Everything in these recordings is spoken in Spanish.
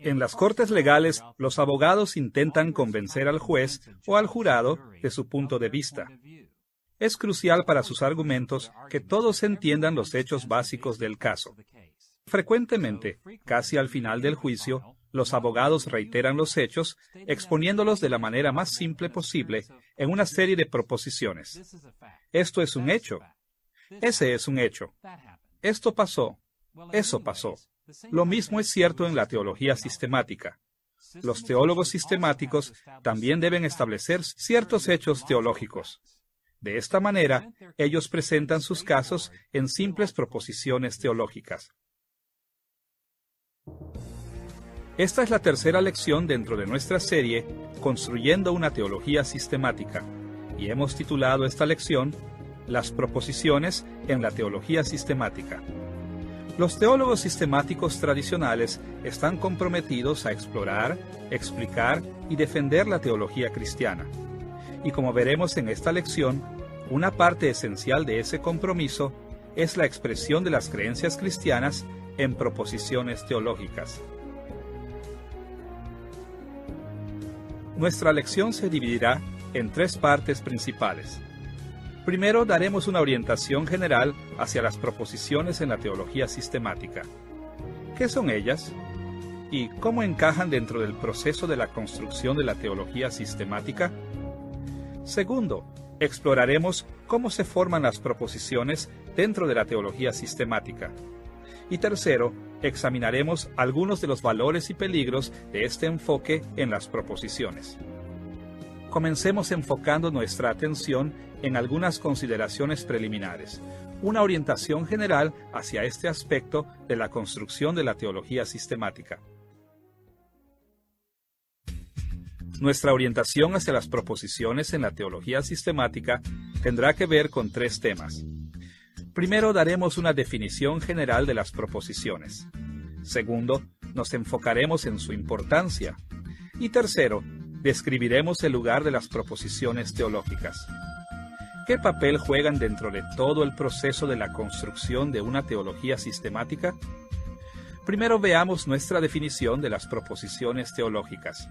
En las cortes legales, los abogados intentan convencer al juez o al jurado de su punto de vista. Es crucial para sus argumentos que todos entiendan los hechos básicos del caso. Frecuentemente, casi al final del juicio, los abogados reiteran los hechos, exponiéndolos de la manera más simple posible en una serie de proposiciones. Esto es un hecho. Ese es un hecho. Esto pasó. Eso pasó. Lo mismo es cierto en la teología sistemática. Los teólogos sistemáticos también deben establecer ciertos hechos teológicos. De esta manera, ellos presentan sus casos en simples proposiciones teológicas. Esta es la tercera lección dentro de nuestra serie, Construyendo una teología sistemática, y hemos titulado esta lección, Las proposiciones en la teología sistemática. Los teólogos sistemáticos tradicionales están comprometidos a explorar, explicar y defender la teología cristiana. Y como veremos en esta lección, una parte esencial de ese compromiso es la expresión de las creencias cristianas en proposiciones teológicas. Nuestra lección se dividirá en tres partes principales. Primero, daremos una orientación general hacia las proposiciones en la teología sistemática. ¿Qué son ellas? ¿Y cómo encajan dentro del proceso de la construcción de la teología sistemática? Segundo, exploraremos cómo se forman las proposiciones dentro de la teología sistemática. Y tercero, examinaremos algunos de los valores y peligros de este enfoque en las proposiciones. Comencemos enfocando nuestra atención en algunas consideraciones preliminares, una orientación general hacia este aspecto de la construcción de la teología sistemática. Nuestra orientación hacia las proposiciones en la teología sistemática tendrá que ver con tres temas. Primero, daremos una definición general de las proposiciones. Segundo, nos enfocaremos en su importancia. Y tercero, describiremos el lugar de las proposiciones teológicas. ¿Qué papel juegan dentro de todo el proceso de la construcción de una teología sistemática? Primero veamos nuestra definición de las proposiciones teológicas.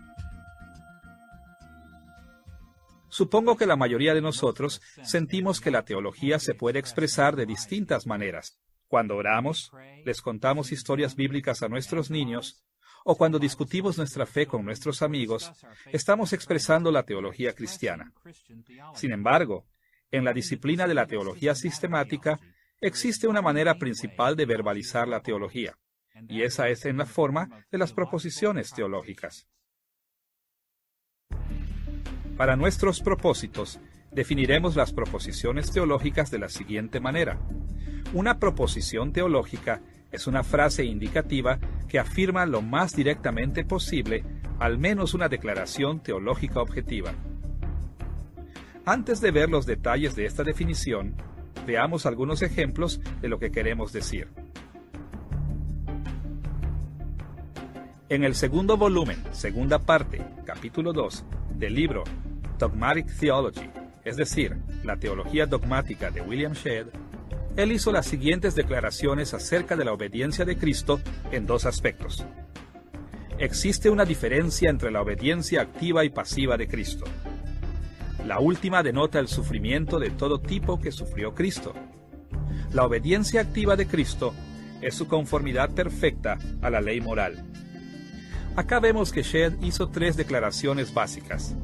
Supongo que la mayoría de nosotros sentimos que la teología se puede expresar de distintas maneras. Cuando oramos, les contamos historias bíblicas a nuestros niños, o cuando discutimos nuestra fe con nuestros amigos, estamos expresando la teología cristiana. Sin embargo, en la disciplina de la teología sistemática, existe una manera principal de verbalizar la teología, y esa es en la forma de las proposiciones teológicas. Para nuestros propósitos, definiremos las proposiciones teológicas de la siguiente manera. Una proposición teológica es una frase indicativa que afirma lo más directamente posible al menos una declaración teológica objetiva. Antes de ver los detalles de esta definición, veamos algunos ejemplos de lo que queremos decir. En el segundo volumen, segunda parte, capítulo 2, del libro Dogmatic Theology, es decir, la teología dogmática de William Shedd, él hizo las siguientes declaraciones acerca de la obediencia de Cristo en dos aspectos. Existe una diferencia entre la obediencia activa y pasiva de Cristo. La última denota el sufrimiento de todo tipo que sufrió Cristo. La obediencia activa de Cristo es su conformidad perfecta a la ley moral. Acá vemos que Shedd hizo tres declaraciones básicas.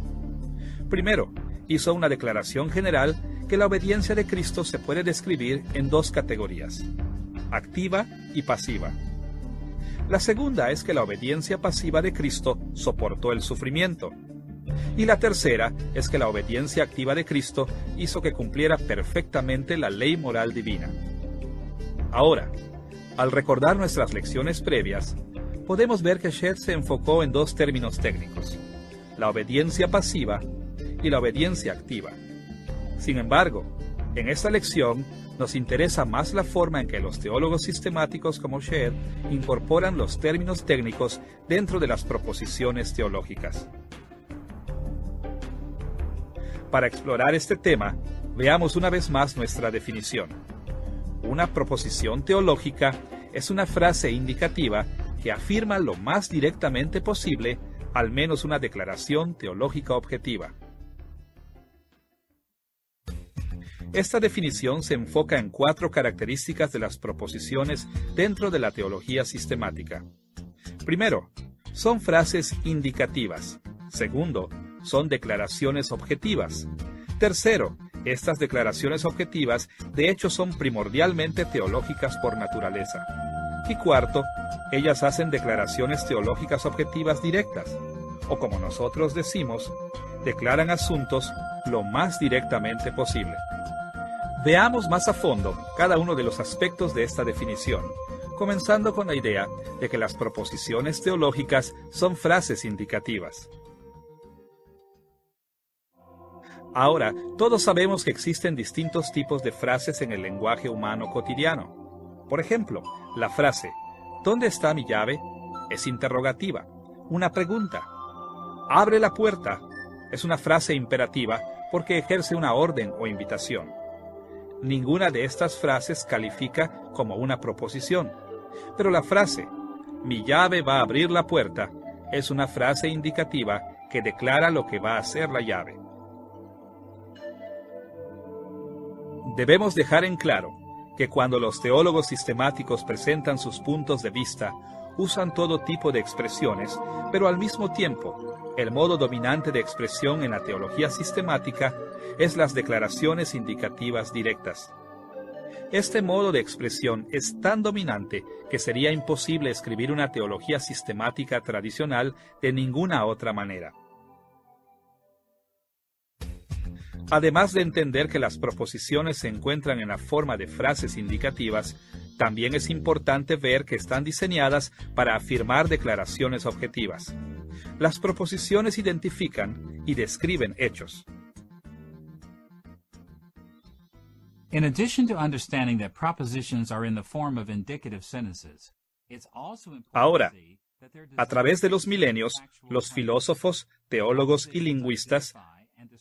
Primero, hizo una declaración general que la obediencia de Cristo se puede describir en dos categorías, activa y pasiva. La segunda es que la obediencia pasiva de Cristo soportó el sufrimiento. Y la tercera es que la obediencia activa de Cristo hizo que cumpliera perfectamente la ley moral divina. Ahora, al recordar nuestras lecciones previas, podemos ver que Shedd se enfocó en dos términos técnicos, la obediencia pasiva y la obediencia activa. Sin embargo, en esta lección nos interesa más la forma en que los teólogos sistemáticos como Shedd incorporan los términos técnicos dentro de las proposiciones teológicas. Para explorar este tema, veamos una vez más nuestra definición. Una proposición teológica es una frase indicativa que afirma lo más directamente posible al menos una declaración teológica objetiva. Esta definición se enfoca en 4 características de las proposiciones dentro de la teología sistemática. Primero, son frases indicativas. Segundo, son declaraciones objetivas. Tercero, estas declaraciones objetivas de hecho son primordialmente teológicas por naturaleza. Y cuarto, ellas hacen declaraciones teológicas objetivas directas, o como nosotros decimos, declaran asuntos lo más directamente posible. Veamos más a fondo cada uno de los aspectos de esta definición, comenzando con la idea de que las proposiciones teológicas son frases indicativas. Ahora, todos sabemos que existen distintos tipos de frases en el lenguaje humano cotidiano. Por ejemplo, la frase ¿dónde está mi llave? Es interrogativa, una pregunta. Abre la puerta es una frase imperativa porque ejerce una orden o invitación. Ninguna de estas frases califica como una proposición, pero la frase mi llave va a abrir la puerta es una frase indicativa que declara lo que va a hacer la llave. Debemos dejar en claro que cuando los teólogos sistemáticos presentan sus puntos de vista, usan todo tipo de expresiones, pero al mismo tiempo, el modo dominante de expresión en la teología sistemática es las declaraciones indicativas directas. Este modo de expresión es tan dominante que sería imposible escribir una teología sistemática tradicional de ninguna otra manera. Además de entender que las proposiciones se encuentran en la forma de frases indicativas, también es importante ver que están diseñadas para afirmar declaraciones objetivas. Las proposiciones identifican y describen hechos. In addition to understanding that propositions are in the form of indicative sentences, it's also important Ahora, to see that they're a través de los milenios, los filósofos, teólogos y lingüistas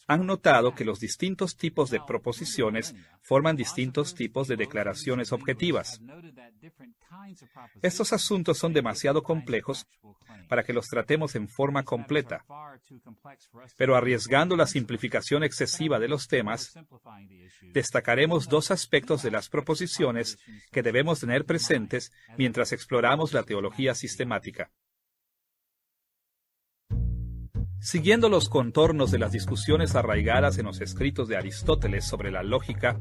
han notado que los distintos tipos de proposiciones forman distintos tipos de declaraciones objetivas. Estos asuntos son demasiado complejos para que los tratemos en forma completa, pero arriesgando la simplificación excesiva de los temas, destacaremos 2 aspectos de las proposiciones que debemos tener presentes mientras exploramos la teología sistemática. Siguiendo los contornos de las discusiones arraigadas en los escritos de Aristóteles sobre la lógica,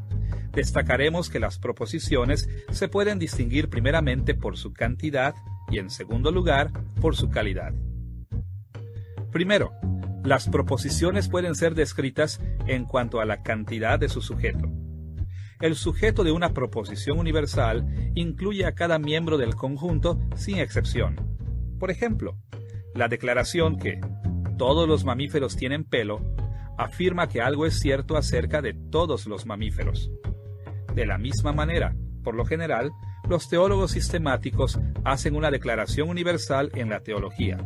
destacaremos que las proposiciones se pueden distinguir primeramente por su cantidad y, en segundo lugar, por su calidad. Primero, las proposiciones pueden ser descritas en cuanto a la cantidad de su sujeto. El sujeto de una proposición universal incluye a cada miembro del conjunto sin excepción. Por ejemplo, la declaración que todos los mamíferos tienen pelo afirma que algo es cierto acerca de todos los mamíferos. De la misma manera, por lo general, los teólogos sistemáticos hacen una declaración universal en la teología.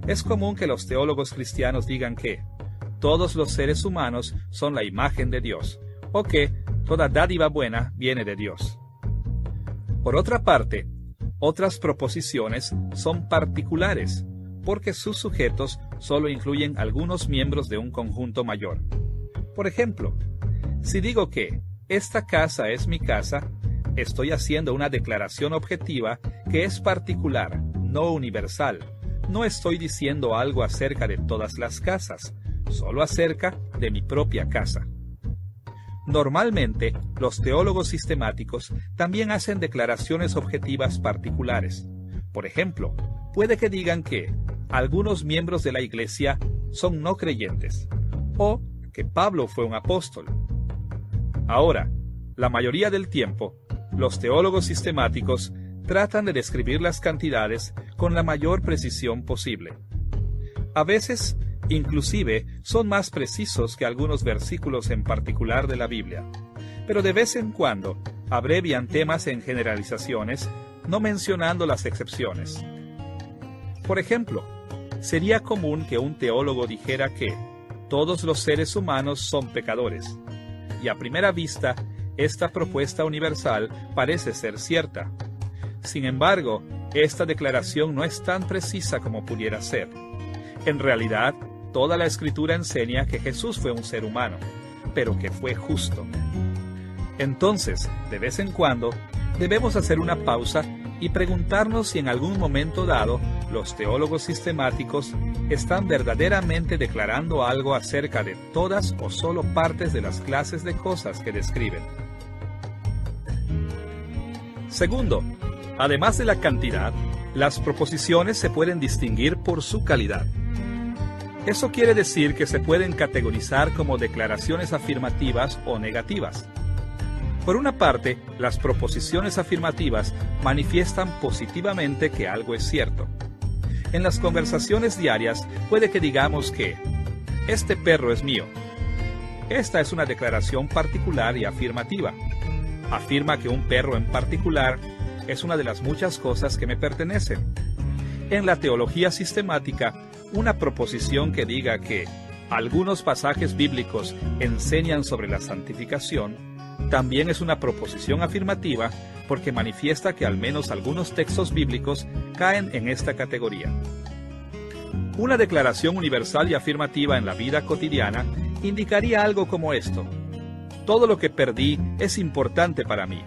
Es común que los teólogos cristianos digan que todos los seres humanos son la imagen de Dios, o que toda dádiva buena viene de Dios. Por otra parte, otras proposiciones son particulares, porque sus sujetos solo incluyen algunos miembros de un conjunto mayor. Por ejemplo, si digo que esta casa es mi casa, estoy haciendo una declaración objetiva que es particular, no universal. No estoy diciendo algo acerca de todas las casas, solo acerca de mi propia casa. Normalmente, los teólogos sistemáticos también hacen declaraciones objetivas particulares. Por ejemplo, puede que digan que algunos miembros de la Iglesia son no creyentes, o que Pablo fue un apóstol. Ahora, la mayoría del tiempo, los teólogos sistemáticos tratan de describir las cantidades con la mayor precisión posible. A veces, inclusive, son más precisos que algunos versículos en particular de la Biblia, pero de vez en cuando abrevian temas en generalizaciones, no mencionando las excepciones. Por ejemplo, sería común que un teólogo dijera que todos los seres humanos son pecadores, y a primera vista, esta propuesta universal parece ser cierta. Sin embargo, esta declaración no es tan precisa como pudiera ser. En realidad, toda la Escritura enseña que Jesús fue un ser humano, pero que fue justo. Entonces, de vez en cuando, debemos hacer una pausa y preguntarnos si en algún momento dado los teólogos sistemáticos están verdaderamente declarando algo acerca de todas o solo partes de las clases de cosas que describen. Segundo, además de la cantidad, las proposiciones se pueden distinguir por su calidad. Eso quiere decir que se pueden categorizar como declaraciones afirmativas o negativas. Por una parte, las proposiciones afirmativas manifiestan positivamente que algo es cierto. En las conversaciones diarias puede que digamos que este perro es mío. Esta es una declaración particular y afirmativa. Afirma que un perro en particular es una de las muchas cosas que me pertenecen. En la teología sistemática, una proposición que diga que algunos pasajes bíblicos enseñan sobre la santificación también es una proposición afirmativa porque manifiesta que al menos algunos textos bíblicos caen en esta categoría. Una declaración universal y afirmativa en la vida cotidiana indicaría algo como esto: todo lo que perdí es importante para mí,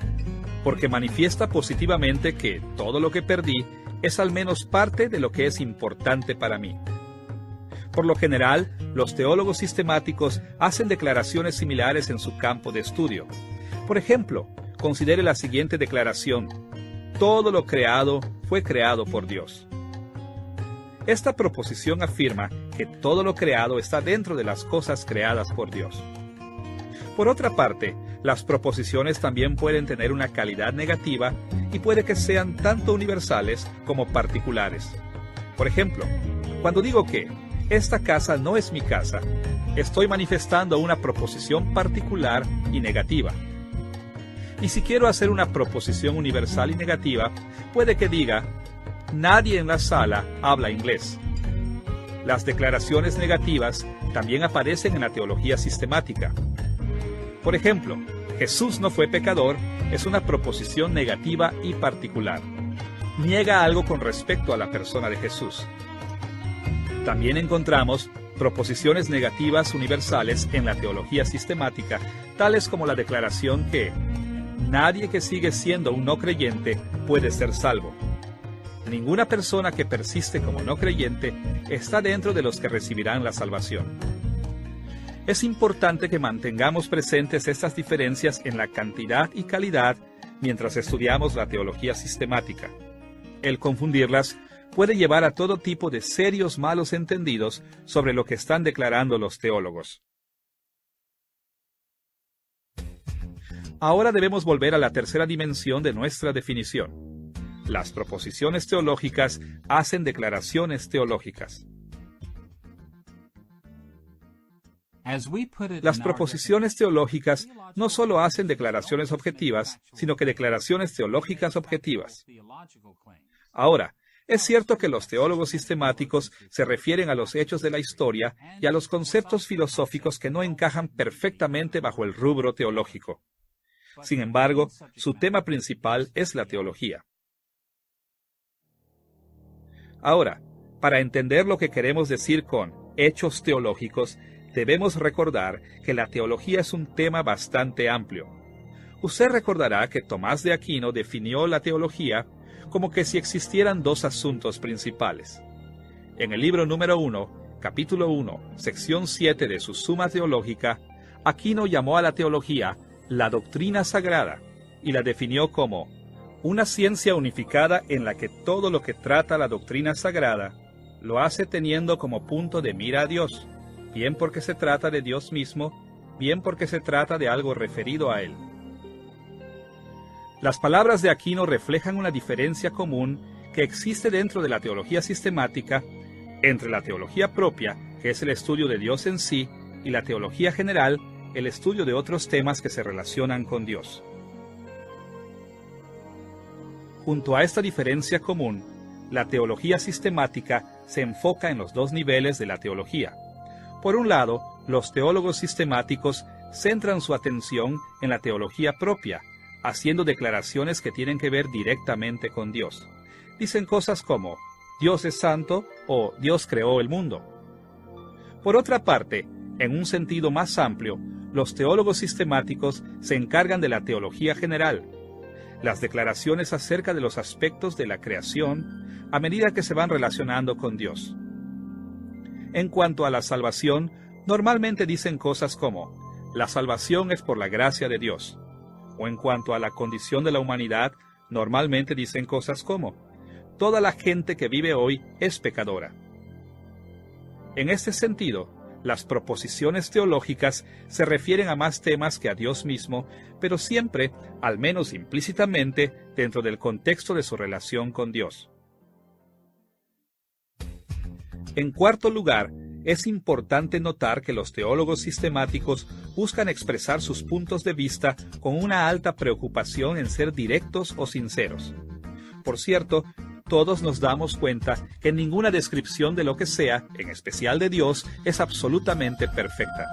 porque manifiesta positivamente que todo lo que perdí es al menos parte de lo que es importante para mí. Por lo general, los teólogos sistemáticos hacen declaraciones similares en su campo de estudio. Por ejemplo, considere la siguiente declaración: todo lo creado fue creado por Dios. Esta proposición afirma que todo lo creado está dentro de las cosas creadas por Dios. Por otra parte, las proposiciones también pueden tener una calidad negativa y puede que sean tanto universales como particulares. Por ejemplo, cuando digo que esta casa no es mi casa, estoy manifestando una proposición particular y negativa. Y si quiero hacer una proposición universal y negativa, puede que diga: nadie en la sala habla inglés. Las declaraciones negativas también aparecen en la teología sistemática. Por ejemplo, Jesús no fue pecador es una proposición negativa y particular. Niega algo con respecto a la persona de Jesús. También encontramos proposiciones negativas universales en la teología sistemática, tales como la declaración que nadie que sigue siendo un no creyente puede ser salvo. Ninguna persona que persiste como no creyente está dentro de los que recibirán la salvación. Es importante que mantengamos presentes estas diferencias en la cantidad y calidad mientras estudiamos la teología sistemática. El confundirlas puede llevar a todo tipo de serios malos entendidos sobre lo que están declarando los teólogos. Ahora debemos volver a la tercera dimensión de nuestra definición. Las proposiciones teológicas hacen declaraciones teológicas. Las proposiciones teológicas no solo hacen declaraciones objetivas, sino que declaraciones teológicas objetivas. Ahora, es cierto que los teólogos sistemáticos se refieren a los hechos de la historia y a los conceptos filosóficos que no encajan perfectamente bajo el rubro teológico. Sin embargo, su tema principal es la teología. Ahora, para entender lo que queremos decir con hechos teológicos, debemos recordar que la teología es un tema bastante amplio. Usted recordará que Tomás de Aquino definió la teología como que si existieran dos asuntos principales. En el libro número 1, capítulo 1, sección 7 de su Suma Teológica, Aquino llamó a la teología la doctrina sagrada y la definió como una ciencia unificada en la que todo lo que trata la doctrina sagrada lo hace teniendo como punto de mira a Dios, bien porque se trata de Dios mismo, bien porque se trata de algo referido a Él. Las palabras de Aquino reflejan una diferencia común que existe dentro de la teología sistemática entre la teología propia, que es el estudio de Dios en sí, y la teología general, el estudio de otros temas que se relacionan con Dios. Junto a esta diferencia común, la teología sistemática se enfoca en los dos niveles de la teología. Por un lado, los teólogos sistemáticos centran su atención en la teología propia, haciendo declaraciones que tienen que ver directamente con Dios. dicen cosas como Dios es santo o Dios creó el mundo. Por otra parte, en un sentido más amplio, los teólogos sistemáticos se encargan de la teología general, las declaraciones acerca de los aspectos de la creación a medida que se van relacionando con Dios. En cuanto a la salvación, normalmente dicen cosas como la salvación es por la gracia de Dios, o en cuanto a la condición de la humanidad, normalmente dicen cosas como toda la gente que vive hoy es pecadora. En este sentido, las proposiciones teológicas se refieren a más temas que a Dios mismo, pero siempre, al menos implícitamente, dentro del contexto de su relación con Dios. En cuarto lugar, es importante notar que los teólogos sistemáticos buscan expresar sus puntos de vista con una alta preocupación en ser directos o sinceros. Por cierto, todos nos damos cuenta que ninguna descripción de lo que sea, en especial de Dios, es absolutamente perfecta.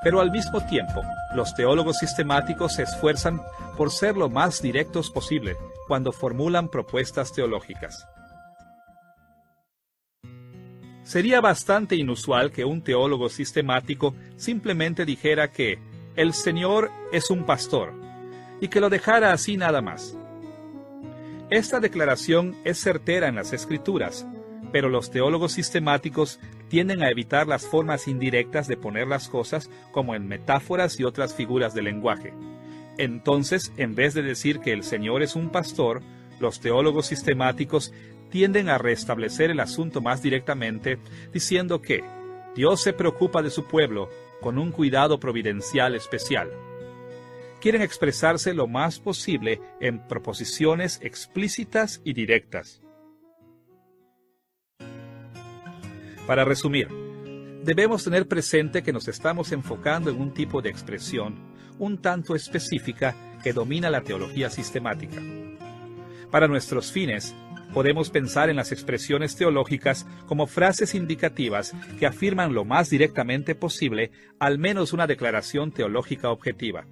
Pero al mismo tiempo, los teólogos sistemáticos se esfuerzan por ser lo más directos posible cuando formulan propuestas teológicas. Sería bastante inusual que un teólogo sistemático simplemente dijera que el Señor es un pastor y que lo dejara así nada más. Esta declaración es certera en las Escrituras, pero los teólogos sistemáticos tienden a evitar las formas indirectas de poner las cosas como en metáforas y otras figuras de lenguaje. Entonces, en vez de decir que el Señor es un pastor, los teólogos sistemáticos tienden a restablecer el asunto más directamente, diciendo que Dios se preocupa de su pueblo con un cuidado providencial especial. Quieren expresarse lo más posible en proposiciones explícitas y directas. Para resumir, debemos tener presente que nos estamos enfocando en un tipo de expresión un tanto específica que domina la teología sistemática. Para nuestros fines, podemos pensar en las expresiones teológicas como frases indicativas que afirman lo más directamente posible al menos una declaración teológica objetiva.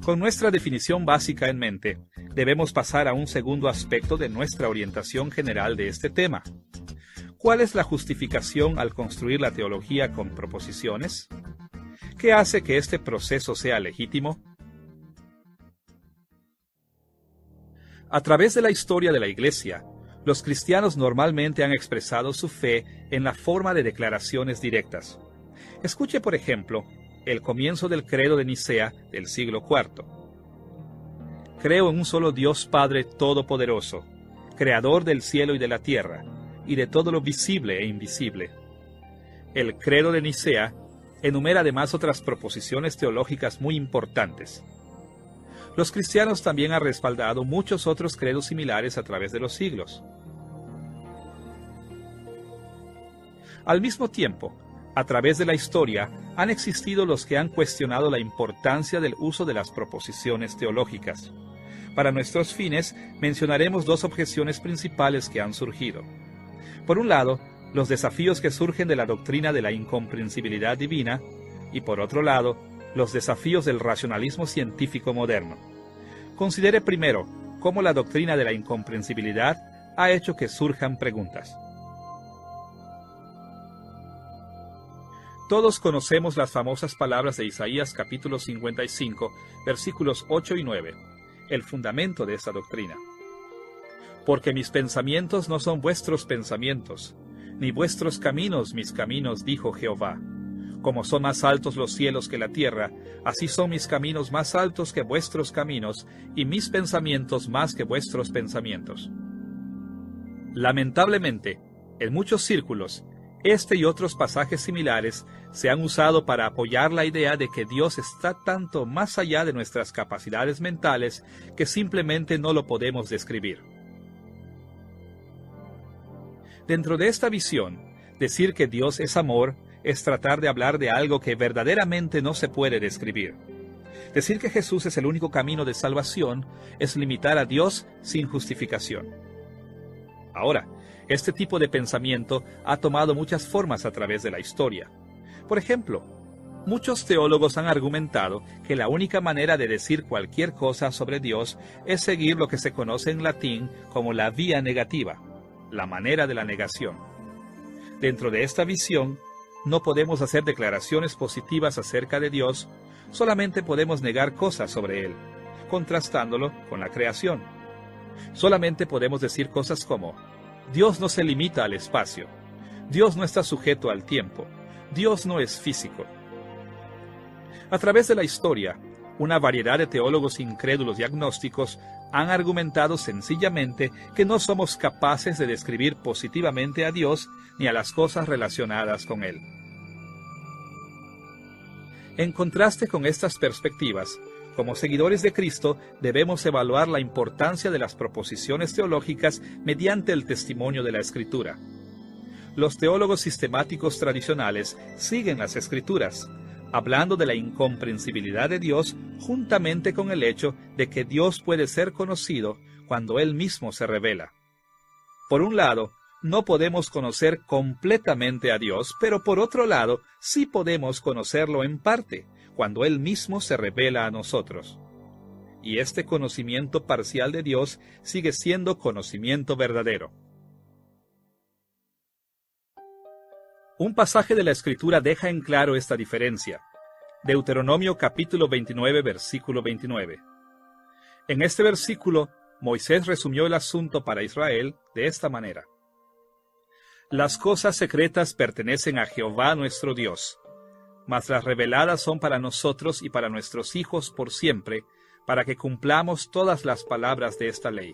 Con nuestra definición básica en mente, debemos pasar a un segundo aspecto de nuestra orientación general de este tema. ¿Cuál es la justificación al construir la teología con proposiciones? ¿Qué hace que este proceso sea legítimo? A través de la historia de la Iglesia, los cristianos normalmente han expresado su fe en la forma de declaraciones directas. Escuche, por ejemplo, el comienzo del credo de Nicea del siglo IV. Creo en un solo Dios Padre Todopoderoso, Creador del cielo y de la tierra, y de todo lo visible e invisible. El credo de Nicea enumera además otras proposiciones teológicas muy importantes. Los cristianos también han respaldado muchos otros credos similares a través de los siglos. Al mismo tiempo, a través de la historia, han existido los que han cuestionado la importancia del uso de las proposiciones teológicas. Para nuestros fines, mencionaremos dos objeciones principales que han surgido. Por un lado, los desafíos que surgen de la doctrina de la incomprensibilidad divina, y por otro lado, los desafíos del racionalismo científico moderno. Considere primero cómo la doctrina de la incomprensibilidad ha hecho que surjan preguntas. Todos conocemos las famosas palabras de Isaías capítulo 55, versículos 8 y 9, el fundamento de esta doctrina. Porque mis pensamientos no son vuestros pensamientos, ni vuestros caminos mis caminos, dijo Jehová. Como son más altos los cielos que la tierra, así son mis caminos más altos que vuestros caminos, y mis pensamientos más que vuestros pensamientos. Lamentablemente, en muchos círculos, este y otros pasajes similares se han usado para apoyar la idea de que Dios está tanto más allá de nuestras capacidades mentales que simplemente no lo podemos describir. Dentro de esta visión, decir que Dios es amor es tratar de hablar de algo que verdaderamente no se puede describir. Decir que Jesús es el único camino de salvación es limitar a Dios sin justificación. Ahora, este tipo de pensamiento ha tomado muchas formas a través de la historia. Por ejemplo, Muchos teólogos han argumentado que la única manera de decir cualquier cosa sobre Dios es seguir lo que se conoce en latín como la vía negativa, la manera de la negación. Dentro de esta visión, no podemos hacer declaraciones positivas acerca de Dios, solamente podemos negar cosas sobre Él, contrastándolo con la creación. Solamente podemos decir cosas como: Dios no se limita al espacio, Dios no está sujeto al tiempo, Dios no es físico. A través de la historia, una variedad de teólogos incrédulos y agnósticos han argumentado sencillamente que no somos capaces de describir positivamente a Dios ni a las cosas relacionadas con Él. En contraste con estas perspectivas, como seguidores de Cristo, debemos evaluar la importancia de las proposiciones teológicas mediante el testimonio de la Escritura. Los teólogos sistemáticos tradicionales siguen las Escrituras, hablando de la incomprensibilidad de Dios juntamente con el hecho de que Dios puede ser conocido cuando Él mismo se revela. Por un lado, no podemos conocer completamente a Dios, pero por otro lado, sí podemos conocerlo en parte, cuando Él mismo se revela a nosotros. Y este conocimiento parcial de Dios sigue siendo conocimiento verdadero. Un pasaje de la Escritura deja en claro esta diferencia. Deuteronomio capítulo 29, versículo 29. En este versículo, Moisés resumió el asunto para Israel de esta manera: Las cosas secretas pertenecen a Jehová nuestro Dios, mas las reveladas son para nosotros y para nuestros hijos por siempre, para que cumplamos todas las palabras de esta ley.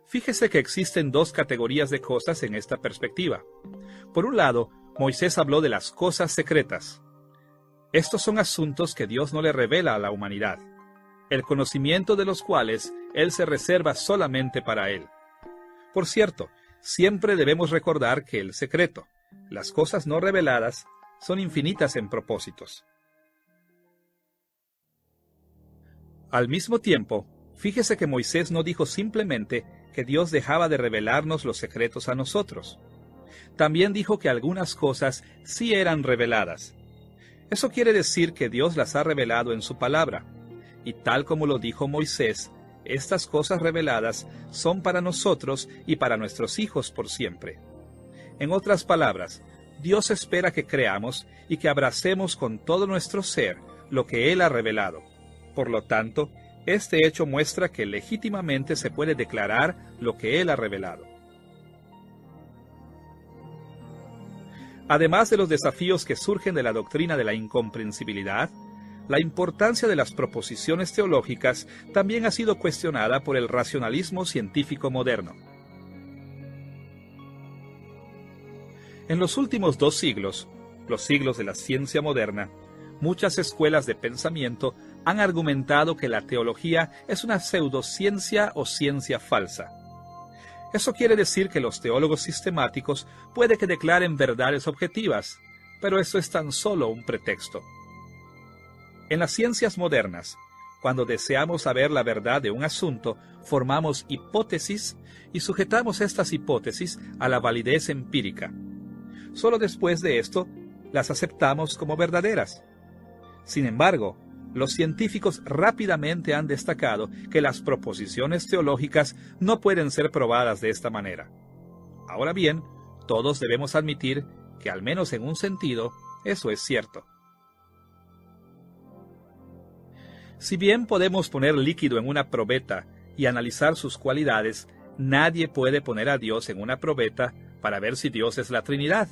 Fíjese que existen dos categorías de cosas en esta perspectiva. Por un lado, Moisés habló de las cosas secretas. Estos son asuntos que Dios no le revela a la humanidad, el conocimiento de los cuales Él se reserva solamente para Él. Por cierto, siempre debemos recordar que el secreto, las cosas no reveladas, son infinitas en propósitos. Al mismo tiempo, fíjese que Moisés no dijo simplemente que Dios dejaba de revelarnos los secretos a nosotros. También dijo que algunas cosas sí eran reveladas. Eso quiere decir que Dios las ha revelado en su palabra. Y tal como lo dijo Moisés, estas cosas reveladas son para nosotros y para nuestros hijos por siempre. En otras palabras, Dios espera que creamos y que abracemos con todo nuestro ser lo que Él ha revelado. Por lo tanto, este hecho muestra que legítimamente se puede declarar lo que Él ha revelado. Además de los desafíos que surgen de la doctrina de la incomprensibilidad, la importancia de las proposiciones teológicas también ha sido cuestionada por el racionalismo científico moderno. En los últimos 2 siglos, los siglos de la ciencia moderna, muchas escuelas de pensamiento han argumentado que la teología es una pseudociencia o ciencia falsa. Eso quiere decir que los teólogos sistemáticos puede que declaren verdades objetivas, pero eso es tan solo un pretexto. En las ciencias modernas, cuando deseamos saber la verdad de un asunto, formamos hipótesis y sujetamos estas hipótesis a la validez empírica. Solo después de esto, las aceptamos como verdaderas. Sin embargo, los científicos rápidamente han destacado que las proposiciones teológicas no pueden ser probadas de esta manera. Ahora bien, todos debemos admitir que, al menos en un sentido, eso es cierto. Si bien podemos poner líquido en una probeta y analizar sus cualidades, nadie puede poner a Dios en una probeta para ver si Dios es la Trinidad.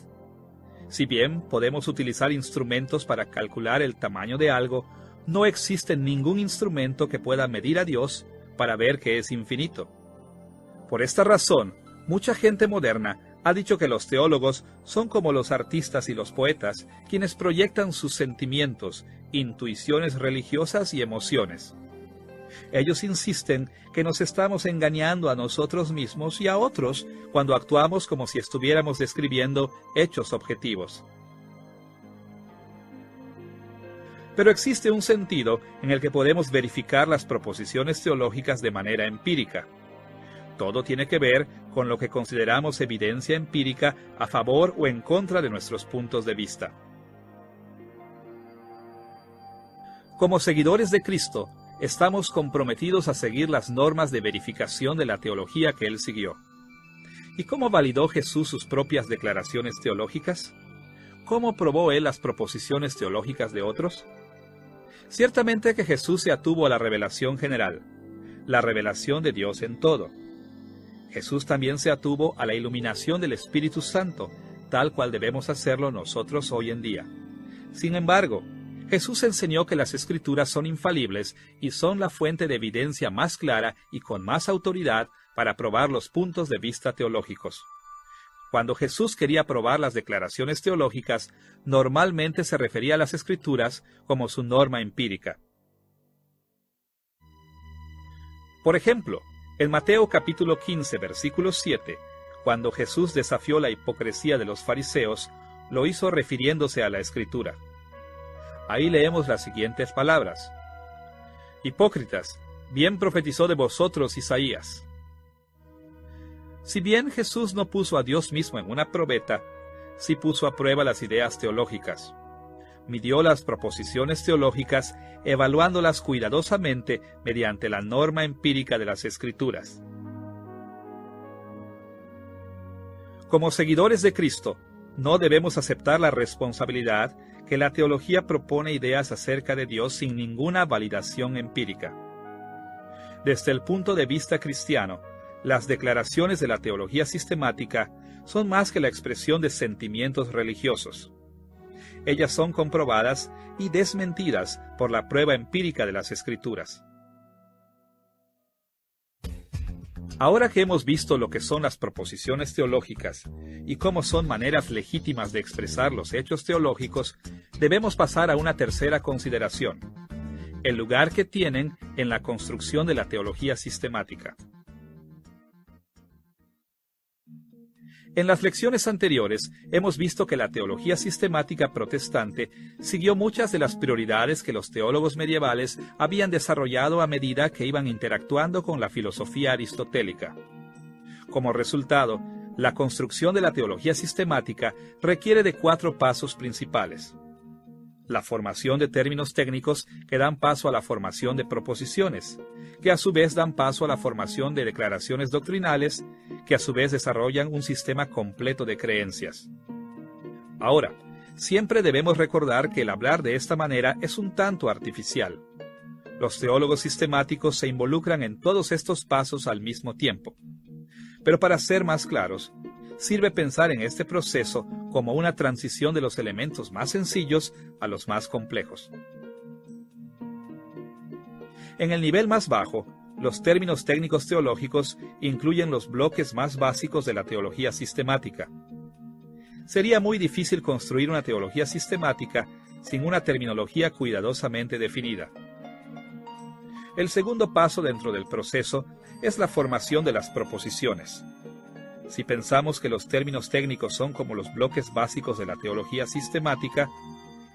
Si bien podemos utilizar instrumentos para calcular el tamaño de algo, no existe ningún instrumento que pueda medir a Dios para ver que es infinito. Por esta razón, mucha gente moderna ha dicho que los teólogos son como los artistas y los poetas, quienes proyectan sus sentimientos, intuiciones religiosas y emociones. Ellos insisten que nos estamos engañando a nosotros mismos y a otros cuando actuamos como si estuviéramos describiendo hechos objetivos. Pero existe un sentido en el que podemos verificar las proposiciones teológicas de manera empírica. Todo tiene que ver con lo que consideramos evidencia empírica a favor o en contra de nuestros puntos de vista. Como seguidores de Cristo, estamos comprometidos a seguir las normas de verificación de la teología que Él siguió. ¿Y cómo validó Jesús sus propias declaraciones teológicas? ¿Cómo probó Él las proposiciones teológicas de otros? Ciertamente que Jesús se atuvo a la revelación general, la revelación de Dios en todo. Jesús también se atuvo a la iluminación del Espíritu Santo, tal cual debemos hacerlo nosotros hoy en día. Sin embargo, Jesús enseñó que las Escrituras son infalibles y son la fuente de evidencia más clara y con más autoridad para probar los puntos de vista teológicos. Cuando Jesús quería probar las declaraciones teológicas, normalmente se refería a las Escrituras como su norma empírica. Por ejemplo, en Mateo capítulo 15, versículo 7, cuando Jesús desafió la hipocresía de los fariseos, lo hizo refiriéndose a la Escritura. Ahí leemos las siguientes palabras: Hipócritas, bien profetizó de vosotros Isaías. Si bien Jesús no puso a Dios mismo en una probeta, sí puso a prueba las ideas teológicas. Midió las proposiciones teológicas, evaluándolas cuidadosamente mediante la norma empírica de las Escrituras. Como seguidores de Cristo, no debemos aceptar la responsabilidad que la teología propone ideas acerca de Dios sin ninguna validación empírica. Desde el punto de vista cristiano, las declaraciones de la teología sistemática son más que la expresión de sentimientos religiosos. Ellas son comprobadas y desmentidas por la prueba empírica de las Escrituras. Ahora que hemos visto lo que son las proposiciones teológicas y cómo son maneras legítimas de expresar los hechos teológicos, debemos pasar a una tercera consideración: el lugar que tienen en la construcción de la teología sistemática. En las lecciones anteriores hemos visto que la teología sistemática protestante siguió muchas de las prioridades que los teólogos medievales habían desarrollado a medida que iban interactuando con la filosofía aristotélica. Como resultado, la construcción de la teología sistemática requiere de 4 pasos principales: la formación de términos técnicos que dan paso a la formación de proposiciones, que a su vez dan paso a la formación de declaraciones doctrinales, que a su vez desarrollan un sistema completo de creencias. Ahora, siempre debemos recordar que el hablar de esta manera es un tanto artificial. Los teólogos sistemáticos se involucran en todos estos pasos al mismo tiempo. Pero para ser más claros, sirve pensar en este proceso como una transición de los elementos más sencillos a los más complejos. En el nivel más bajo, los términos técnicos teológicos incluyen los bloques más básicos de la teología sistemática. Sería muy difícil construir una teología sistemática sin una terminología cuidadosamente definida. El segundo paso dentro del proceso es la formación de las proposiciones. Si pensamos que los términos técnicos son como los bloques básicos de la teología sistemática,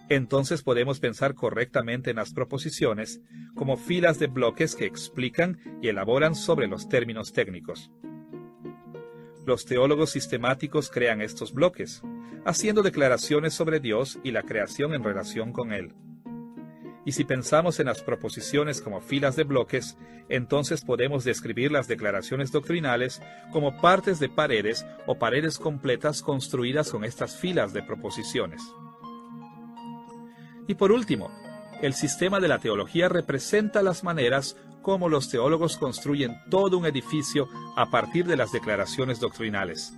entonces podemos pensar correctamente en las proposiciones como filas de bloques que explican y elaboran sobre los términos técnicos. Los teólogos sistemáticos crean estos bloques, haciendo declaraciones sobre Dios y la creación en relación con Él. Y si pensamos en las proposiciones como filas de bloques, entonces podemos describir las declaraciones doctrinales como partes de paredes o paredes completas construidas con estas filas de proposiciones. Y por último, el sistema de la teología representa las maneras como los teólogos construyen todo un edificio a partir de las declaraciones doctrinales.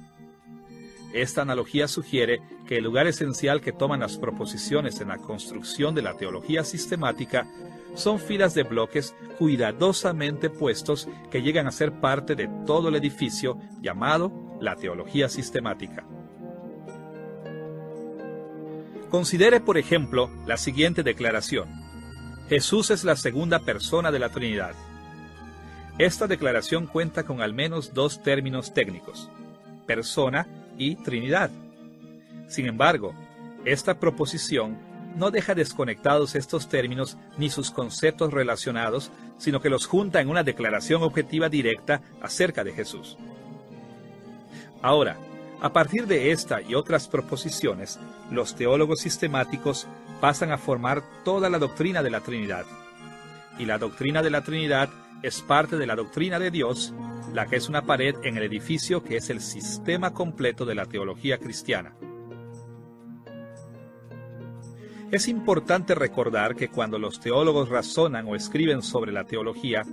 Esta analogía sugiere que el lugar esencial que toman las proposiciones en la construcción de la teología sistemática son filas de bloques cuidadosamente puestos que llegan a ser parte de todo el edificio llamado la teología sistemática. Considere, por ejemplo, la siguiente declaración: Jesús es la segunda persona de la Trinidad. Esta declaración cuenta con al menos 2 términos técnicos: persona y Trinidad. Sin embargo, esta proposición no deja desconectados estos términos ni sus conceptos relacionados, sino que los junta en una declaración objetiva directa acerca de Jesús. Ahora, A partir de esta y otras proposiciones, los teólogos sistemáticos pasan a formar toda la doctrina de la Trinidad. Y la doctrina de la Trinidad es parte de la doctrina de Dios, la que es una pared en el edificio que es el sistema completo de la teología cristiana. Es importante recordar que cuando los teólogos razonan o escriben sobre la teología,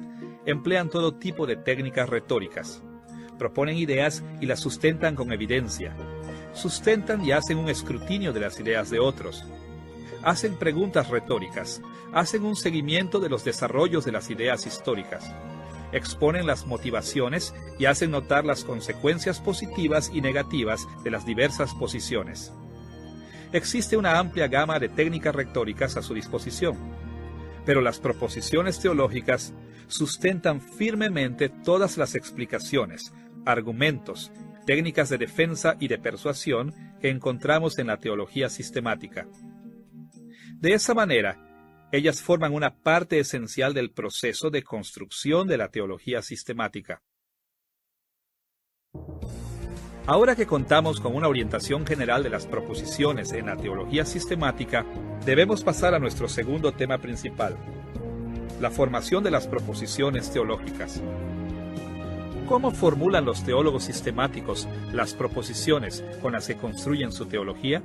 emplean todo tipo de técnicas retóricas. Proponen ideas y las sustentan con evidencia. Sustentan y hacen un escrutinio de las ideas de otros. Hacen preguntas retóricas. Hacen un seguimiento de los desarrollos de las ideas históricas. Exponen las motivaciones y hacen notar las consecuencias positivas y negativas de las diversas posiciones. Existe una amplia gama de técnicas retóricas a su disposición, pero las proposiciones teológicas sustentan firmemente todas las explicaciones, argumentos, técnicas de defensa y de persuasión que encontramos en la teología sistemática. De esa manera, ellas forman una parte esencial del proceso de construcción de la teología sistemática. Ahora que contamos con una orientación general de las proposiciones en la teología sistemática, debemos pasar a nuestro segundo tema principal: la formación de las proposiciones teológicas. ¿Cómo formulan los teólogos sistemáticos las proposiciones con las que construyen su teología?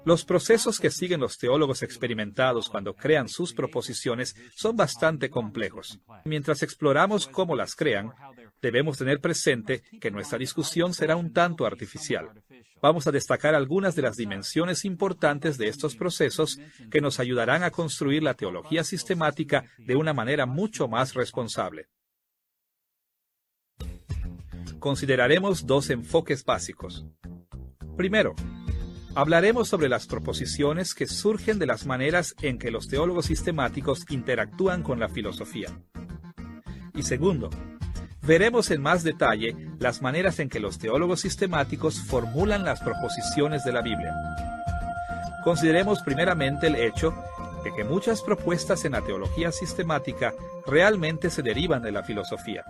Los procesos que siguen los teólogos experimentados cuando crean sus proposiciones son bastante complejos. Mientras exploramos cómo las crean, debemos tener presente que nuestra discusión será un tanto artificial. Vamos a destacar algunas de las dimensiones importantes de estos procesos que nos ayudarán a construir la teología sistemática de una manera mucho más responsable. Consideraremos dos enfoques básicos. Primero, hablaremos sobre las proposiciones que surgen de las maneras en que los teólogos sistemáticos interactúan con la filosofía. Y segundo, veremos en más detalle las maneras en que los teólogos sistemáticos formulan las proposiciones de la Biblia. Consideremos primeramente el hecho de que muchas propuestas en la teología sistemática realmente se derivan de la filosofía.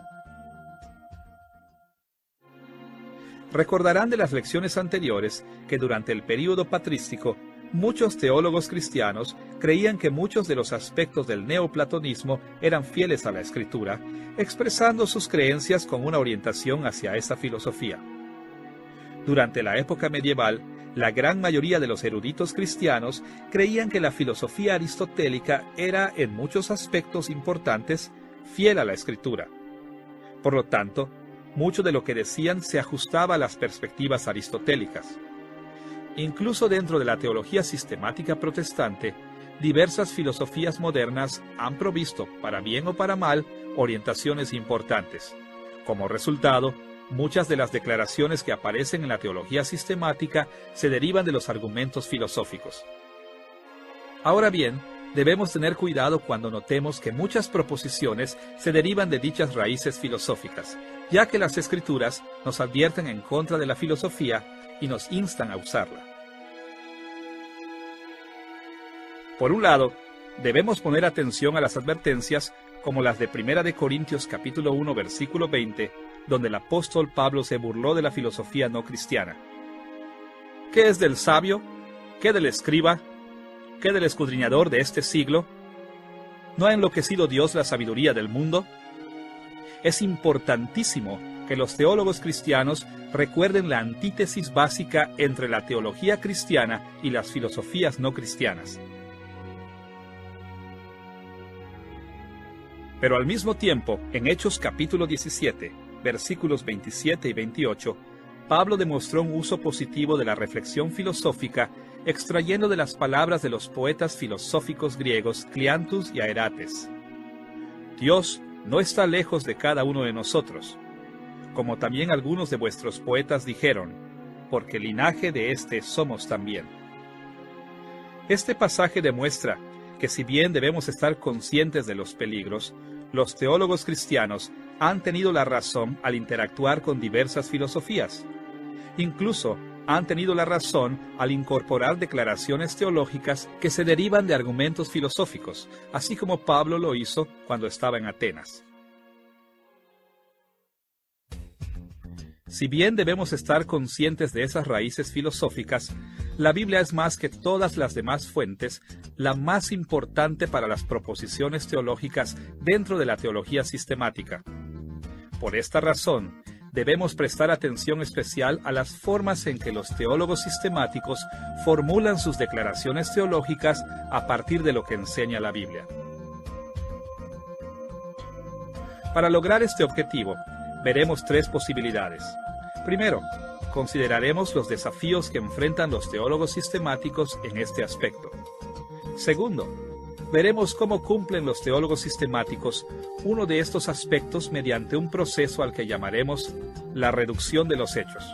Recordarán de las lecciones anteriores que durante el período patrístico, muchos teólogos cristianos creían que muchos de los aspectos del neoplatonismo eran fieles a la Escritura, expresando sus creencias con una orientación hacia esa filosofía. Durante la época medieval, la gran mayoría de los eruditos cristianos creían que la filosofía aristotélica era, en muchos aspectos importantes, fiel a la Escritura. Por lo tanto, mucho de lo que decían se ajustaba a las perspectivas aristotélicas. Incluso dentro de la teología sistemática protestante, diversas filosofías modernas han provisto, para bien o para mal, orientaciones importantes. Como resultado, muchas de las declaraciones que aparecen en la teología sistemática se derivan de los argumentos filosóficos. Ahora bien, debemos tener cuidado cuando notemos que muchas proposiciones se derivan de dichas raíces filosóficas, ya que las Escrituras nos advierten en contra de la filosofía y nos instan a usarla. Por un lado, debemos poner atención a las advertencias como las de 1 Corintios capítulo 1 versículo 20, donde el apóstol Pablo se burló de la filosofía no cristiana. ¿Qué es del sabio? ¿Qué del escriba? ¿Qué del escudriñador de este siglo? ¿No ha enloquecido Dios la sabiduría del mundo? Es importantísimo que los teólogos cristianos recuerden la antítesis básica entre la teología cristiana y las filosofías no cristianas. Pero al mismo tiempo, en Hechos capítulo 17, versículos 27 y 28, Pablo demostró un uso positivo de la reflexión filosófica, extrayendo de las palabras de los poetas filosóficos griegos Cleantus y Aerates. Dios no está lejos de cada uno de nosotros, como también algunos de vuestros poetas dijeron, porque linaje de éste somos también. Este pasaje demuestra que si bien debemos estar conscientes de los peligros, los teólogos cristianos han tenido la razón al interactuar con diversas filosofías. Incluso han tenido la razón al incorporar declaraciones teológicas que se derivan de argumentos filosóficos, así como Pablo lo hizo cuando estaba en Atenas. Si bien debemos estar conscientes de esas raíces filosóficas, la Biblia es más que todas las demás fuentes, la más importante para las proposiciones teológicas dentro de la teología sistemática. Por esta razón, debemos prestar atención especial a las formas en que los teólogos sistemáticos formulan sus declaraciones teológicas a partir de lo que enseña la Biblia. Para lograr este objetivo, veremos tres posibilidades. Primero, consideraremos los desafíos que enfrentan los teólogos sistemáticos en este aspecto. Segundo, veremos cómo cumplen los teólogos sistemáticos uno de estos aspectos mediante un proceso al que llamaremos la reducción de los hechos.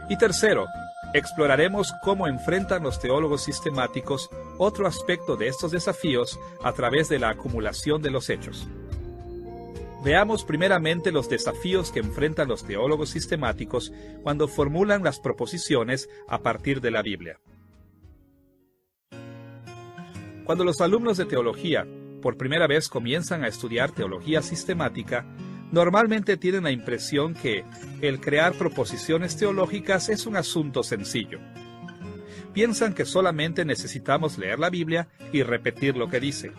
Y tercero, exploraremos cómo enfrentan los teólogos sistemáticos otro aspecto de estos desafíos a través de la acumulación de los hechos. Veamos primeramente los desafíos que enfrentan los teólogos sistemáticos cuando formulan las proposiciones a partir de la Biblia. Cuando los alumnos de teología por primera vez comienzan a estudiar teología sistemática, normalmente tienen la impresión que el crear proposiciones teológicas es un asunto sencillo. Piensan que solamente necesitamos leer la Biblia y repetir lo que dice.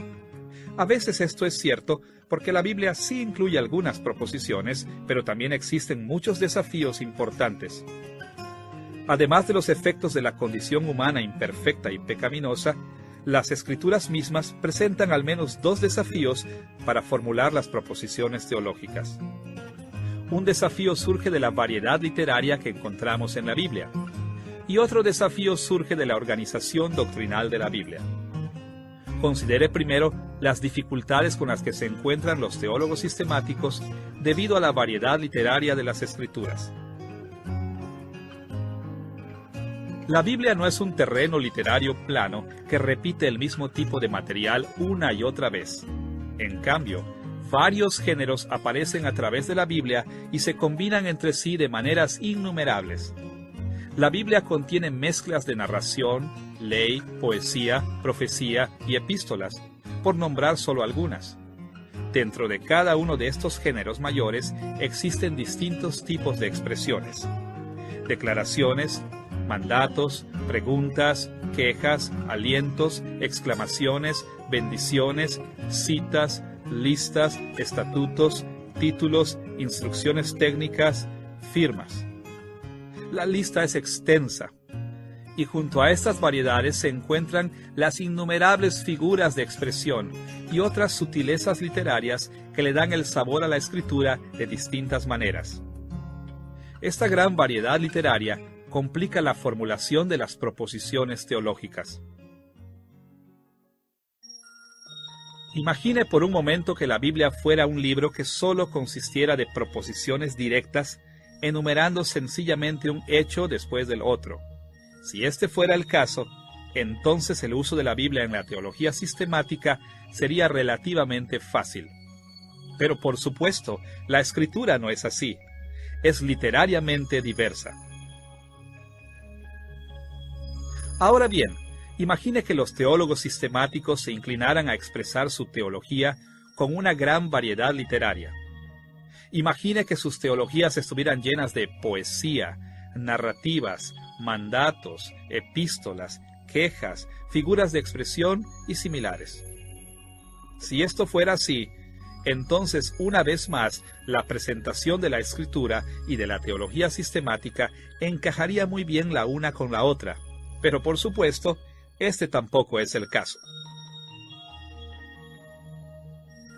A veces esto es cierto porque la Biblia sí incluye algunas proposiciones, pero también existen muchos desafíos importantes. Además de los efectos de la condición humana imperfecta y pecaminosa, las Escrituras mismas presentan al menos dos desafíos para formular las proposiciones teológicas. Un desafío surge de la variedad literaria que encontramos en la Biblia, y otro desafío surge de la organización doctrinal de la Biblia. Considere primero las dificultades con las que se encuentran los teólogos sistemáticos debido a la variedad literaria de las Escrituras. La Biblia no es un terreno literario plano que repite el mismo tipo de material una y otra vez. En cambio, varios géneros aparecen a través de la Biblia y se combinan entre sí de maneras innumerables. La Biblia contiene mezclas de narración, ley, poesía, profecía y epístolas, por nombrar solo algunas. Dentro de cada uno de estos géneros mayores existen distintos tipos de expresiones: declaraciones, mandatos, preguntas, quejas, alientos, exclamaciones, bendiciones, citas, listas, estatutos, títulos, instrucciones técnicas, firmas. La lista es extensa, y junto a estas variedades se encuentran las innumerables figuras de expresión y otras sutilezas literarias que le dan el sabor a la escritura de distintas maneras. Esta gran variedad literaria complica la formulación de las proposiciones teológicas. Imagine por un momento que la Biblia fuera un libro que solo consistiera de proposiciones directas, enumerando sencillamente un hecho después del otro. Si este fuera el caso, entonces el uso de la Biblia en la teología sistemática sería relativamente fácil. Pero por supuesto, la Escritura no es así. Es literariamente diversa. Ahora bien, imagine que los teólogos sistemáticos se inclinaran a expresar su teología con una gran variedad literaria. Imagine que sus teologías estuvieran llenas de poesía, narrativas, mandatos, epístolas, quejas, figuras de expresión y similares. Si esto fuera así, entonces una vez más la presentación de la Escritura y de la teología sistemática encajaría muy bien la una con la otra, pero por supuesto, este tampoco es el caso.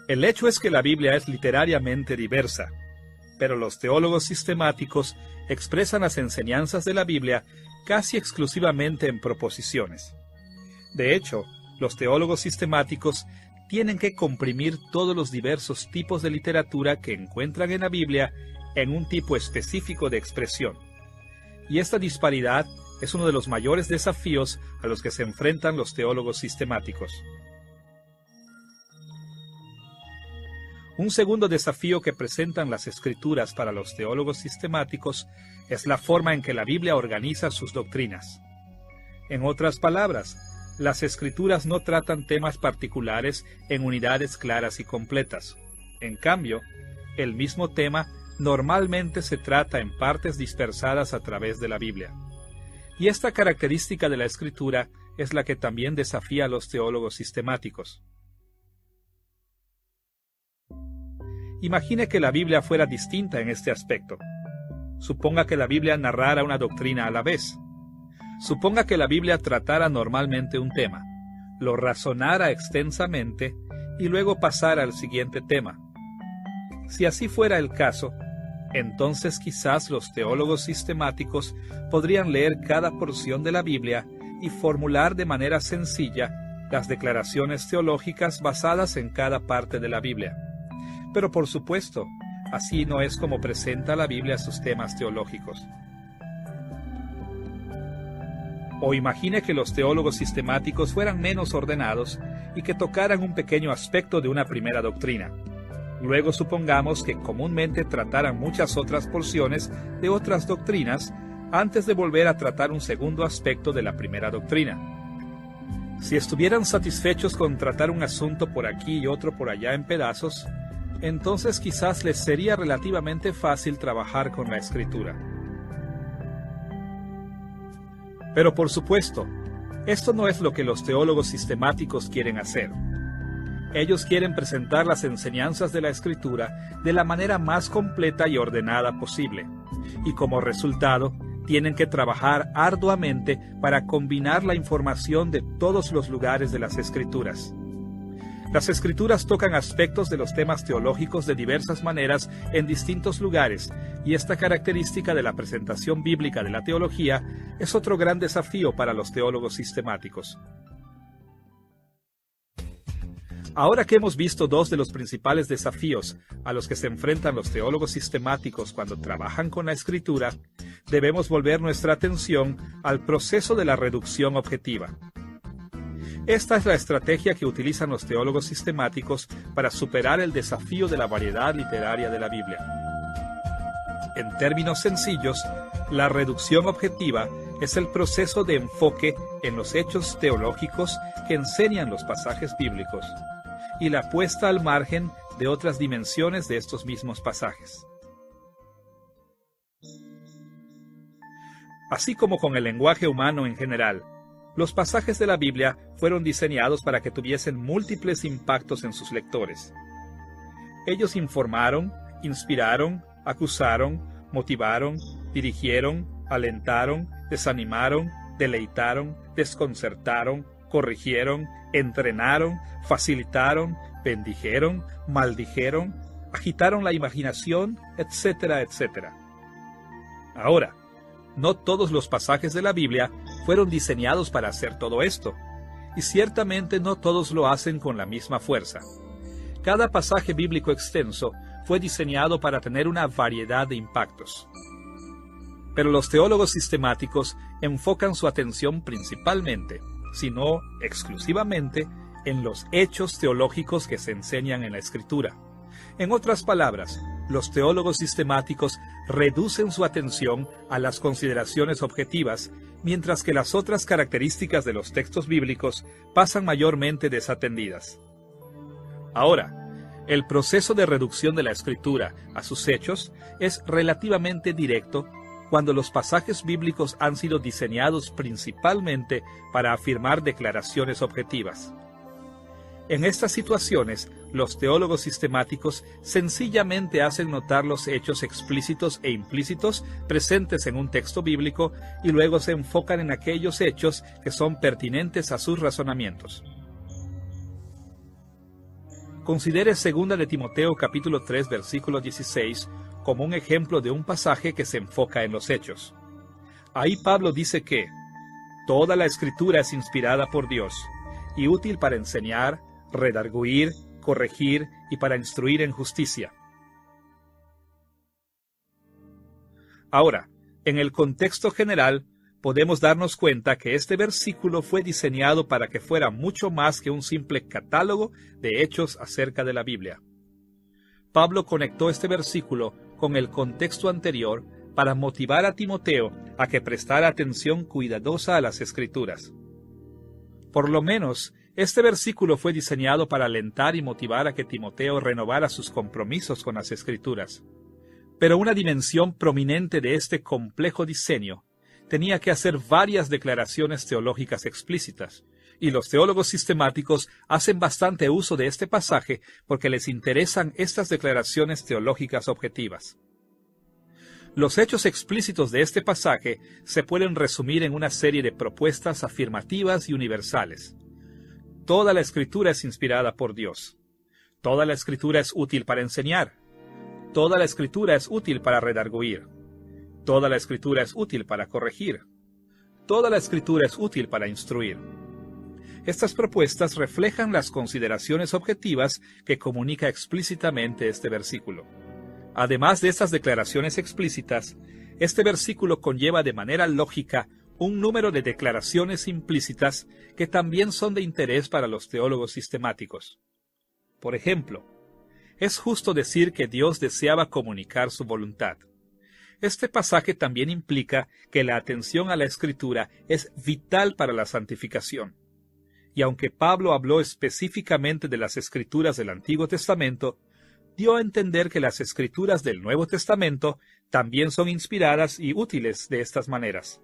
El hecho es que la Biblia es literariamente diversa, pero los teólogos sistemáticos expresan las enseñanzas de la Biblia casi exclusivamente en proposiciones. De hecho, los teólogos sistemáticos tienen que comprimir todos los diversos tipos de literatura que encuentran en la Biblia en un tipo específico de expresión. Y esta disparidad es uno de los mayores desafíos a los que se enfrentan los teólogos sistemáticos. Un segundo desafío que presentan las Escrituras para los teólogos sistemáticos es la forma en que la Biblia organiza sus doctrinas. En otras palabras, las Escrituras no tratan temas particulares en unidades claras y completas. En cambio, el mismo tema normalmente se trata en partes dispersadas a través de la Biblia. Y esta característica de la Escritura es la que también desafía a los teólogos sistemáticos. Imagine que la Biblia fuera distinta en este aspecto. Suponga que la Biblia narrara una doctrina a la vez. Suponga que la Biblia tratara normalmente un tema, lo razonara extensamente y luego pasara al siguiente tema. Si así fuera el caso, entonces quizás los teólogos sistemáticos podrían leer cada porción de la Biblia y formular de manera sencilla las declaraciones teológicas basadas en cada parte de la Biblia. Pero por supuesto, así no es como presenta la Biblia sus temas teológicos. O imagine que los teólogos sistemáticos fueran menos ordenados y que tocaran un pequeño aspecto de una primera doctrina. Luego supongamos que comúnmente trataran muchas otras porciones de otras doctrinas antes de volver a tratar un segundo aspecto de la primera doctrina. Si estuvieran satisfechos con tratar un asunto por aquí y otro por allá en pedazos, entonces quizás les sería relativamente fácil trabajar con la Escritura. Pero por supuesto, esto no es lo que los teólogos sistemáticos quieren hacer. Ellos quieren presentar las enseñanzas de la Escritura de la manera más completa y ordenada posible, y como resultado, tienen que trabajar arduamente para combinar la información de todos los lugares de las Escrituras. Las Escrituras tocan aspectos de los temas teológicos de diversas maneras en distintos lugares, y esta característica de la presentación bíblica de la teología es otro gran desafío para los teólogos sistemáticos. Ahora que hemos visto dos de los principales desafíos a los que se enfrentan los teólogos sistemáticos cuando trabajan con la Escritura, debemos volver nuestra atención al proceso de la reducción objetiva. Esta es la estrategia que utilizan los teólogos sistemáticos para superar el desafío de la variedad literaria de la Biblia. En términos sencillos, la reducción objetiva es el proceso de enfoque en los hechos teológicos que enseñan los pasajes bíblicos y la puesta al margen de otras dimensiones de estos mismos pasajes. Así como con el lenguaje humano en general, los pasajes de la Biblia fueron diseñados para que tuviesen múltiples impactos en sus lectores. Ellos informaron, inspiraron, acusaron, motivaron, dirigieron, alentaron, desanimaron, deleitaron, desconcertaron, corrigieron, entrenaron, facilitaron, bendijeron, maldijeron, agitaron la imaginación, etcétera, etcétera. Ahora, no todos los pasajes de la Biblia fueron diseñados para hacer todo esto, y ciertamente no todos lo hacen con la misma fuerza. Cada pasaje bíblico extenso fue diseñado para tener una variedad de impactos. Pero los teólogos sistemáticos enfocan su atención principalmente, si no exclusivamente, en los hechos teológicos que se enseñan en la Escritura. En otras palabras, los teólogos sistemáticos reducen su atención a las consideraciones objetivas, mientras que las otras características de los textos bíblicos pasan mayormente desatendidas. Ahora, el proceso de reducción de la Escritura a sus hechos es relativamente directo cuando los pasajes bíblicos han sido diseñados principalmente para afirmar declaraciones objetivas. En estas situaciones, los teólogos sistemáticos sencillamente hacen notar los hechos explícitos e implícitos presentes en un texto bíblico y luego se enfocan en aquellos hechos que son pertinentes a sus razonamientos. Considere 2 de Timoteo capítulo 3 versículo 16 como un ejemplo de un pasaje que se enfoca en los hechos. Ahí Pablo dice que toda la Escritura es inspirada por Dios y útil para enseñar, redarguir, corregir y para instruir en justicia. Ahora, en el contexto general, podemos darnos cuenta que este versículo fue diseñado para que fuera mucho más que un simple catálogo de hechos acerca de la Biblia. Pablo conectó este versículo con el contexto anterior para motivar a Timoteo a que prestara atención cuidadosa a las Escrituras. Por lo menos, este versículo fue diseñado para alentar y motivar a que Timoteo renovara sus compromisos con las Escrituras. Pero una dimensión prominente de este complejo diseño tenía que hacer varias declaraciones teológicas explícitas, y los teólogos sistemáticos hacen bastante uso de este pasaje porque les interesan estas declaraciones teológicas objetivas. Los hechos explícitos de este pasaje se pueden resumir en una serie de propuestas afirmativas y universales. Toda la Escritura es inspirada por Dios. Toda la Escritura es útil para enseñar. Toda la Escritura es útil para redarguir. Toda la Escritura es útil para corregir. Toda la Escritura es útil para instruir. Estas propuestas reflejan las consideraciones objetivas que comunica explícitamente este versículo. Además de estas declaraciones explícitas, este versículo conlleva de manera lógica un número de declaraciones implícitas que también son de interés para los teólogos sistemáticos. Por ejemplo, es justo decir que Dios deseaba comunicar su voluntad. Este pasaje también implica que la atención a la Escritura es vital para la santificación. Y aunque Pablo habló específicamente de las Escrituras del Antiguo Testamento, dio a entender que las Escrituras del Nuevo Testamento también son inspiradas y útiles de estas maneras.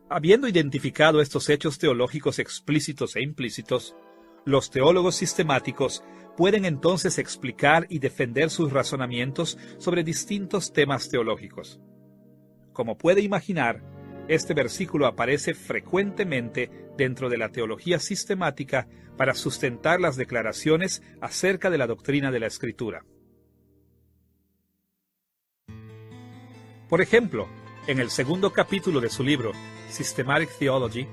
Habiendo identificado estos hechos teológicos explícitos e implícitos, los teólogos sistemáticos pueden entonces explicar y defender sus razonamientos sobre distintos temas teológicos. Como puede imaginar, este versículo aparece frecuentemente dentro de la teología sistemática para sustentar las declaraciones acerca de la doctrina de la Escritura. Por ejemplo, en el segundo capítulo de su libro Systematic Theology,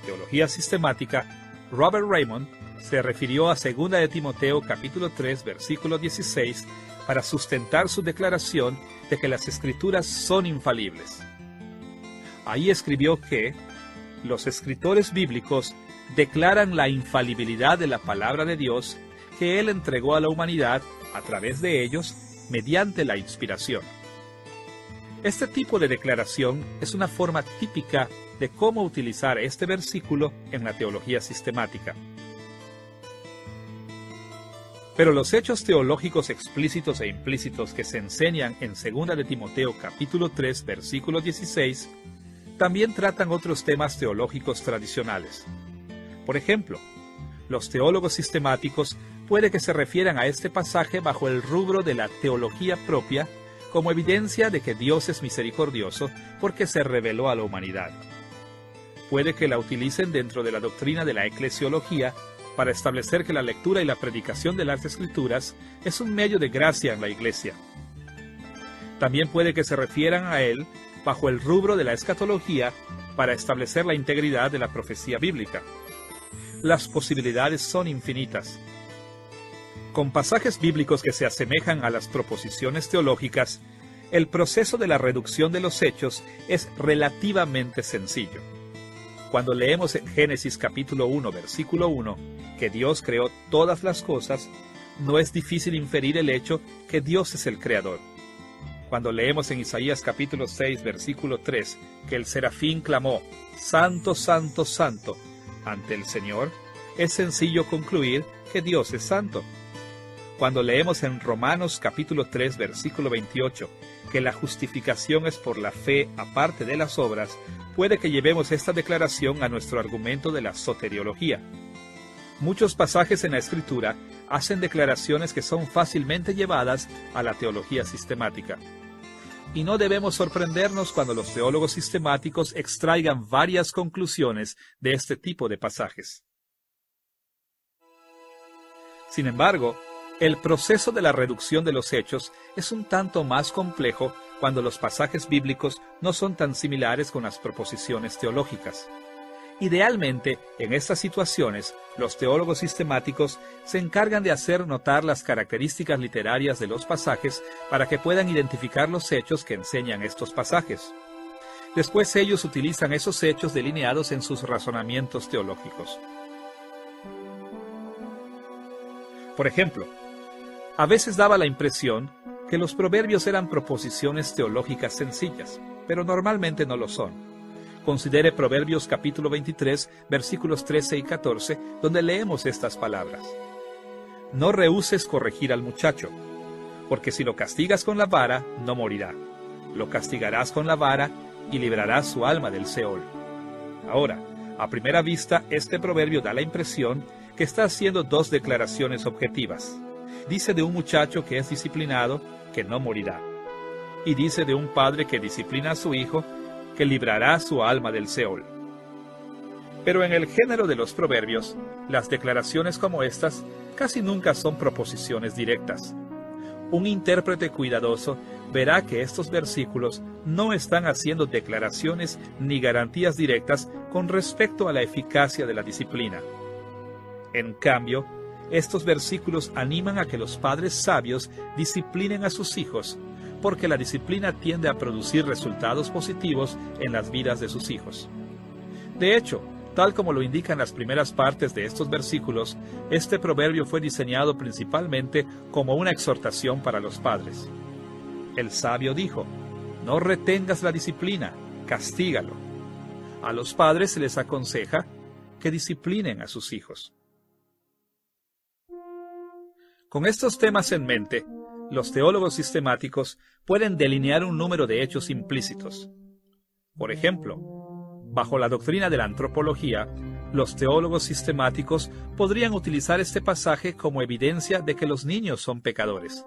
Teología Sistemática, Robert Raymond se refirió a 2 de Timoteo capítulo 3 versículo 16 para sustentar su declaración de que las Escrituras son infalibles. Ahí escribió que los escritores bíblicos declaran la infalibilidad de la palabra de Dios que Él entregó a la humanidad a través de ellos mediante la inspiración. Este tipo de declaración es una forma típica de cómo utilizar este versículo en la teología sistemática. Pero los hechos teológicos explícitos e implícitos que se enseñan en 2 de Timoteo capítulo 3 versículo 16 también tratan otros temas teológicos tradicionales. Por ejemplo, los teólogos sistemáticos puede que se refieran a este pasaje bajo el rubro de la teología propia como evidencia de que Dios es misericordioso porque se reveló a la humanidad. Puede que la utilicen dentro de la doctrina de la eclesiología para establecer que la lectura y la predicación de las Escrituras es un medio de gracia en la Iglesia. También puede que se refieran a él bajo el rubro de la escatología para establecer la integridad de la profecía bíblica. Las posibilidades son infinitas. Con pasajes bíblicos que se asemejan a las proposiciones teológicas, el proceso de la reducción de los hechos es relativamente sencillo. Cuando leemos en Génesis capítulo 1, versículo 1, que Dios creó todas las cosas, no es difícil inferir el hecho que Dios es el creador. Cuando leemos en Isaías capítulo 6, versículo 3, que el serafín clamó, «Santo, santo, santo», ante el Señor, es sencillo concluir que Dios es santo. Cuando leemos en Romanos capítulo 3, versículo 28, que la justificación es por la fe aparte de las obras, puede que llevemos esta declaración a nuestro argumento de la soteriología. Muchos pasajes en la Escritura hacen declaraciones que son fácilmente llevadas a la teología sistemática. Y no debemos sorprendernos cuando los teólogos sistemáticos extraigan varias conclusiones de este tipo de pasajes. Sin embargo, el proceso de la reducción de los hechos es un tanto más complejo cuando los pasajes bíblicos no son tan similares con las proposiciones teológicas. Idealmente, en estas situaciones, los teólogos sistemáticos se encargan de hacer notar las características literarias de los pasajes para que puedan identificar los hechos que enseñan estos pasajes. Después ellos utilizan esos hechos delineados en sus razonamientos teológicos. Por ejemplo, a veces daba la impresión que los proverbios eran proposiciones teológicas sencillas, pero normalmente no lo son. Considere Proverbios capítulo 23, versículos 13 y 14, donde leemos estas palabras. No rehúses corregir al muchacho, porque si lo castigas con la vara, no morirá. Lo castigarás con la vara y librarás su alma del Seol. Ahora, a primera vista, este proverbio da la impresión que está haciendo dos declaraciones objetivas. Dice de un muchacho que es disciplinado, que no morirá. Y dice de un padre que disciplina a su hijo, que librará su alma del Seol. Pero en el género de los proverbios, las declaraciones como estas casi nunca son proposiciones directas. Un intérprete cuidadoso verá que estos versículos no están haciendo declaraciones ni garantías directas con respecto a la eficacia de la disciplina. En cambio, estos versículos animan a que los padres sabios disciplinen a sus hijos, porque la disciplina tiende a producir resultados positivos en las vidas de sus hijos. De hecho, tal como lo indican las primeras partes de estos versículos, este proverbio fue diseñado principalmente como una exhortación para los padres. El sabio dijo: no retengas la disciplina, castígalo. A los padres se les aconseja que disciplinen a sus hijos. Con estos temas en mente, los teólogos sistemáticos pueden delinear un número de hechos implícitos. Por ejemplo, bajo la doctrina de la antropología, los teólogos sistemáticos podrían utilizar este pasaje como evidencia de que los niños son pecadores.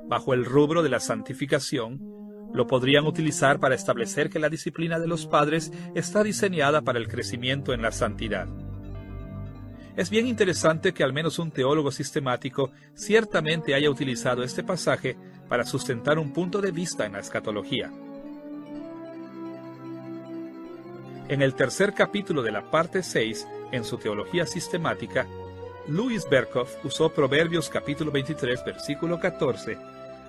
Bajo el rubro de la santificación, lo podrían utilizar para establecer que la disciplina de los padres está diseñada para el crecimiento en la santidad. Es bien interesante que al menos un teólogo sistemático ciertamente haya utilizado este pasaje para sustentar un punto de vista en la escatología. En el tercer capítulo de la parte 6, en su teología sistemática, Louis Berkhof usó Proverbios capítulo 23, versículo 14,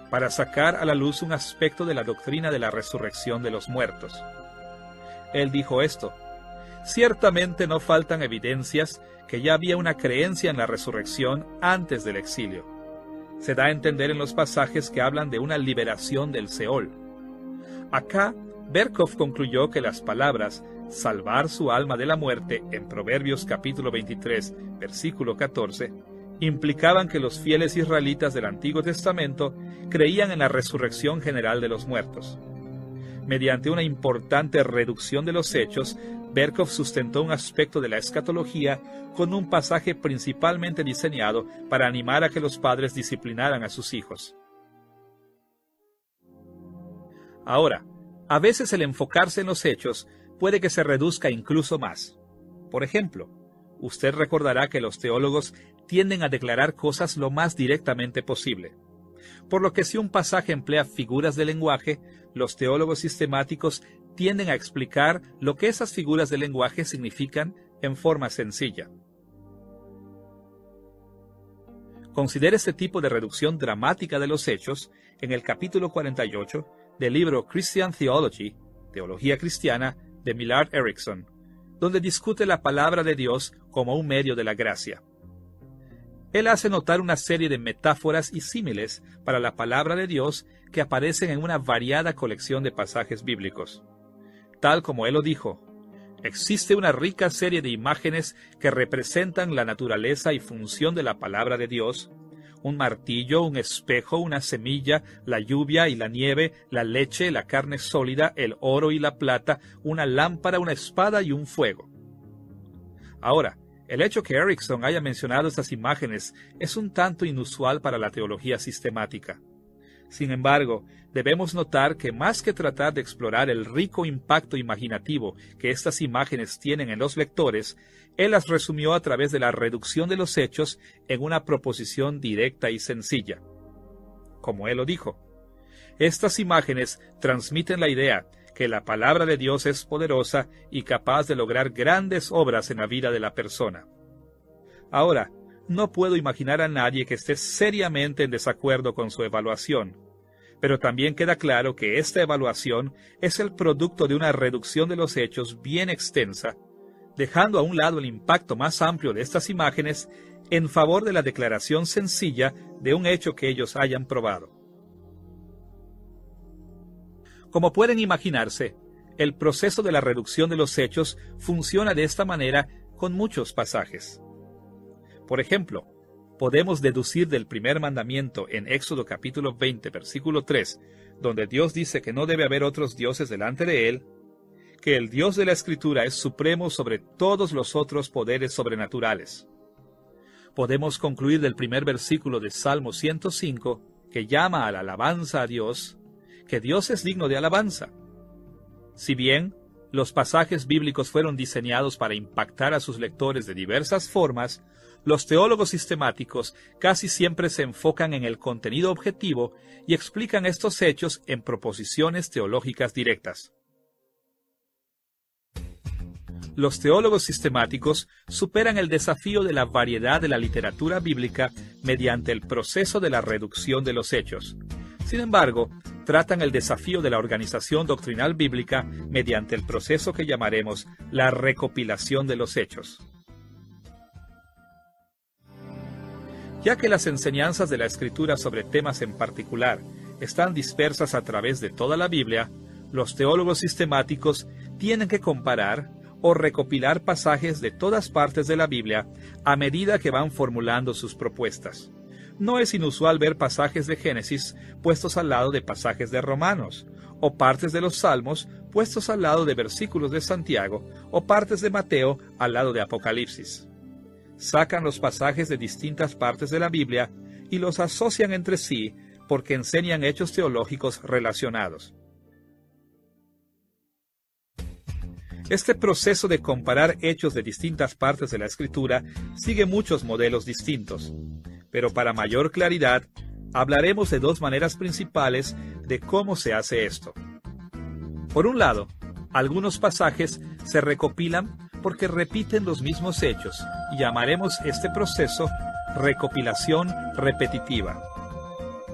para sacar a la luz un aspecto de la doctrina de la resurrección de los muertos. Él dijo esto: ciertamente no faltan evidencias que ya había una creencia en la resurrección antes del exilio. Se da a entender en los pasajes que hablan de una liberación del Seol. Acá, Berkhof concluyó que las palabras salvar su alma de la muerte en Proverbios capítulo 23, versículo 14, implicaban que los fieles israelitas del Antiguo Testamento creían en la resurrección general de los muertos. Mediante una importante reducción de los hechos, Berkhof sustentó un aspecto de la escatología con un pasaje principalmente diseñado para animar a que los padres disciplinaran a sus hijos. Ahora, a veces el enfocarse en los hechos puede que se reduzca incluso más. Por ejemplo, usted recordará que los teólogos tienden a declarar cosas lo más directamente posible. Por lo que si un pasaje emplea figuras de lenguaje, los teólogos sistemáticos tienden a explicar lo que esas figuras de lenguaje significan en forma sencilla. Considere este tipo de reducción dramática de los hechos en el capítulo 48 del libro Christian Theology, Teología Cristiana, de Millard Erickson, donde discute la palabra de Dios como un medio de la gracia. Él hace notar una serie de metáforas y símiles para la palabra de Dios que aparecen en una variada colección de pasajes bíblicos. Tal como él lo dijo, existe una rica serie de imágenes que representan la naturaleza y función de la palabra de Dios: un martillo, un espejo, una semilla, la lluvia y la nieve, la leche, la carne sólida, el oro y la plata, una lámpara, una espada y un fuego. Ahora, el hecho que Erickson haya mencionado estas imágenes es un tanto inusual para la teología sistemática. Sin embargo, debemos notar que más que tratar de explorar el rico impacto imaginativo que estas imágenes tienen en los lectores, él las resumió a través de la reducción de los hechos en una proposición directa y sencilla. Como él lo dijo, estas imágenes transmiten la idea que la palabra de Dios es poderosa y capaz de lograr grandes obras en la vida de la persona. Ahora, no puedo imaginar a nadie que esté seriamente en desacuerdo con su evaluación, pero también queda claro que esta evaluación es el producto de una reducción de los hechos bien extensa, dejando a un lado el impacto más amplio de estas imágenes en favor de la declaración sencilla de un hecho que ellos hayan probado. Como pueden imaginarse, el proceso de la reducción de los hechos funciona de esta manera con muchos pasajes. Por ejemplo, podemos deducir del primer mandamiento en Éxodo capítulo 20, versículo 3, donde Dios dice que no debe haber otros dioses delante de Él, que el Dios de la Escritura es supremo sobre todos los otros poderes sobrenaturales. Podemos concluir del primer versículo de Salmo 105, que llama a la alabanza a Dios, que Dios es digno de alabanza. Si bien los pasajes bíblicos fueron diseñados para impactar a sus lectores de diversas formas, los teólogos sistemáticos casi siempre se enfocan en el contenido objetivo y explican estos hechos en proposiciones teológicas directas. Los teólogos sistemáticos superan el desafío de la variedad de la literatura bíblica mediante el proceso de la reducción de los hechos. Sin embargo, tratan el desafío de la organización doctrinal bíblica mediante el proceso que llamaremos la recopilación de los hechos. Ya que las enseñanzas de la Escritura sobre temas en particular están dispersas a través de toda la Biblia, los teólogos sistemáticos tienen que comparar o recopilar pasajes de todas partes de la Biblia a medida que van formulando sus propuestas. No es inusual ver pasajes de Génesis puestos al lado de pasajes de Romanos, o partes de los Salmos puestos al lado de versículos de Santiago, o partes de Mateo al lado de Apocalipsis. Sacan los pasajes de distintas partes de la Biblia y los asocian entre sí porque enseñan hechos teológicos relacionados. Este proceso de comparar hechos de distintas partes de la Escritura sigue muchos modelos distintos, pero para mayor claridad, hablaremos de dos maneras principales de cómo se hace esto. Por un lado, algunos pasajes se recopilan porque repiten los mismos hechos, y llamaremos este proceso recopilación repetitiva.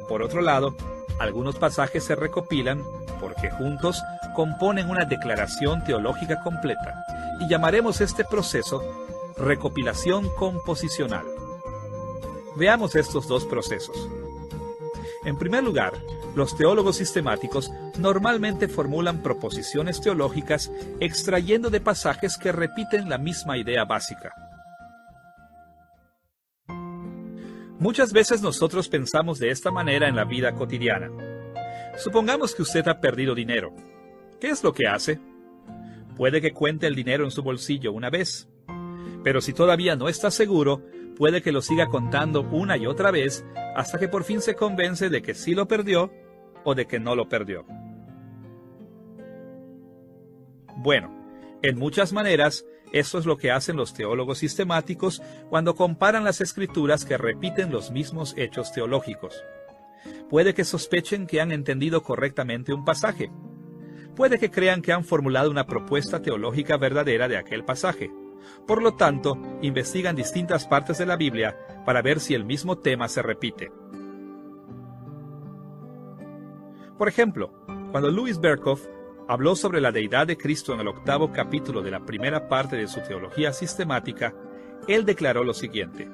Por otro lado, algunos pasajes se recopilan porque juntos componen una declaración teológica completa, y llamaremos este proceso recopilación composicional. Veamos estos dos procesos. En primer lugar, los teólogos sistemáticos normalmente formulan proposiciones teológicas extrayendo de pasajes que repiten la misma idea básica. Muchas veces nosotros pensamos de esta manera en la vida cotidiana. Supongamos que usted ha perdido dinero. ¿Qué es lo que hace? Puede que cuente el dinero en su bolsillo una vez, pero si todavía no está seguro, puede que lo siga contando una y otra vez hasta que por fin se convence de que sí lo perdió o de que no lo perdió. Bueno, en muchas maneras, eso es lo que hacen los teólogos sistemáticos cuando comparan las escrituras que repiten los mismos hechos teológicos. Puede que sospechen que han entendido correctamente un pasaje. Puede que crean que han formulado una propuesta teológica verdadera de aquel pasaje. Por lo tanto, investigan distintas partes de la Biblia para ver si el mismo tema se repite. Por ejemplo, cuando Louis Berkhof habló sobre la deidad de Cristo en el 8º capítulo de la primera parte de su teología sistemática, él declaró lo siguiente: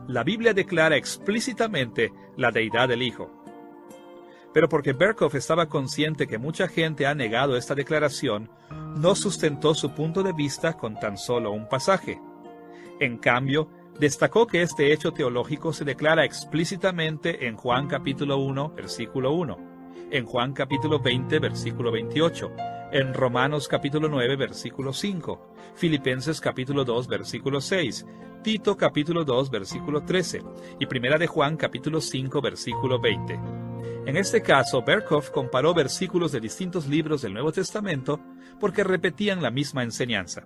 la Biblia declara explícitamente la deidad del Hijo. Pero porque Berkhof estaba consciente que mucha gente ha negado esta declaración, no sustentó su punto de vista con tan solo un pasaje. En cambio, destacó que este hecho teológico se declara explícitamente en Juan capítulo 1, versículo 1, en Juan capítulo 20, versículo 28, en Romanos capítulo 9, versículo 5, Filipenses capítulo 2, versículo 6, Tito capítulo 2, versículo 13, y Primera de Juan capítulo 5, versículo 20. En este caso, Berkhof comparó versículos de distintos libros del Nuevo Testamento porque repetían la misma enseñanza.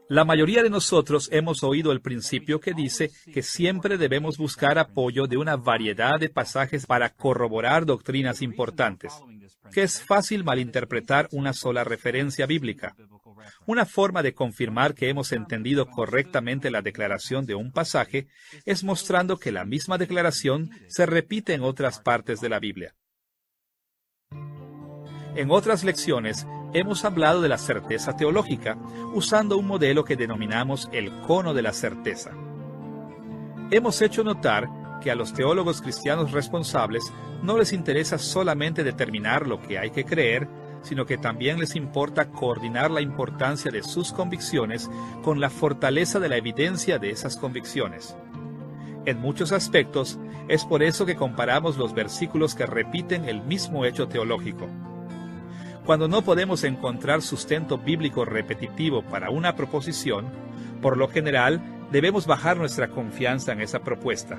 La mayoría de nosotros hemos oído el principio que dice que siempre debemos buscar apoyo de una variedad de pasajes para corroborar doctrinas importantes, que es fácil malinterpretar una sola referencia bíblica. Una forma de confirmar que hemos entendido correctamente la declaración de un pasaje es mostrando que la misma declaración se repite en otras partes de la Biblia. En otras lecciones, hemos hablado de la certeza teológica, usando un modelo que denominamos el cono de la certeza. Hemos hecho notar que a los teólogos cristianos responsables no les interesa solamente determinar lo que hay que creer, sino que también les importa coordinar la importancia de sus convicciones con la fortaleza de la evidencia de esas convicciones. En muchos aspectos, es por eso que comparamos los versículos que repiten el mismo hecho teológico. Cuando no podemos encontrar sustento bíblico repetitivo para una proposición, por lo general, debemos bajar nuestra confianza en esa propuesta.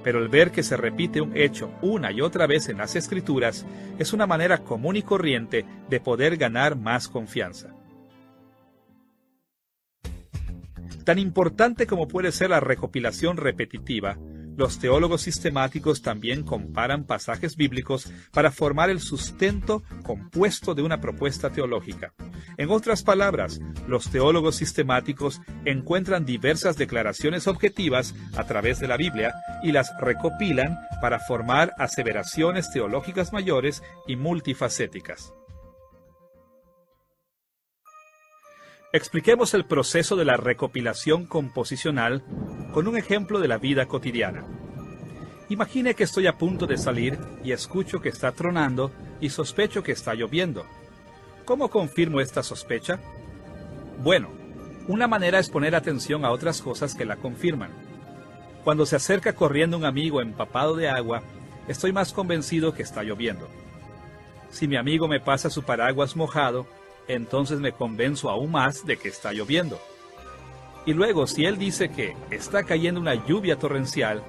Pero el ver que se repite un hecho una y otra vez en las Escrituras es una manera común y corriente de poder ganar más confianza. Tan importante como puede ser la recopilación repetitiva, los teólogos sistemáticos también comparan pasajes bíblicos para formar el sustento compuesto de una propuesta teológica. En otras palabras, los teólogos sistemáticos encuentran diversas declaraciones objetivas a través de la Biblia y las recopilan para formar aseveraciones teológicas mayores y multifacéticas. Expliquemos el proceso de la recopilación composicional con un ejemplo de la vida cotidiana. Imagine que estoy a punto de salir y escucho que está tronando y sospecho que está lloviendo. ¿Cómo confirmo esta sospecha? Bueno, una manera es poner atención a otras cosas que la confirman. Cuando se acerca corriendo un amigo empapado de agua, estoy más convencido que está lloviendo. Si mi amigo me pasa su paraguas mojado, entonces me convenzo aún más de que está lloviendo. Y luego, si él dice que está cayendo una lluvia torrencial,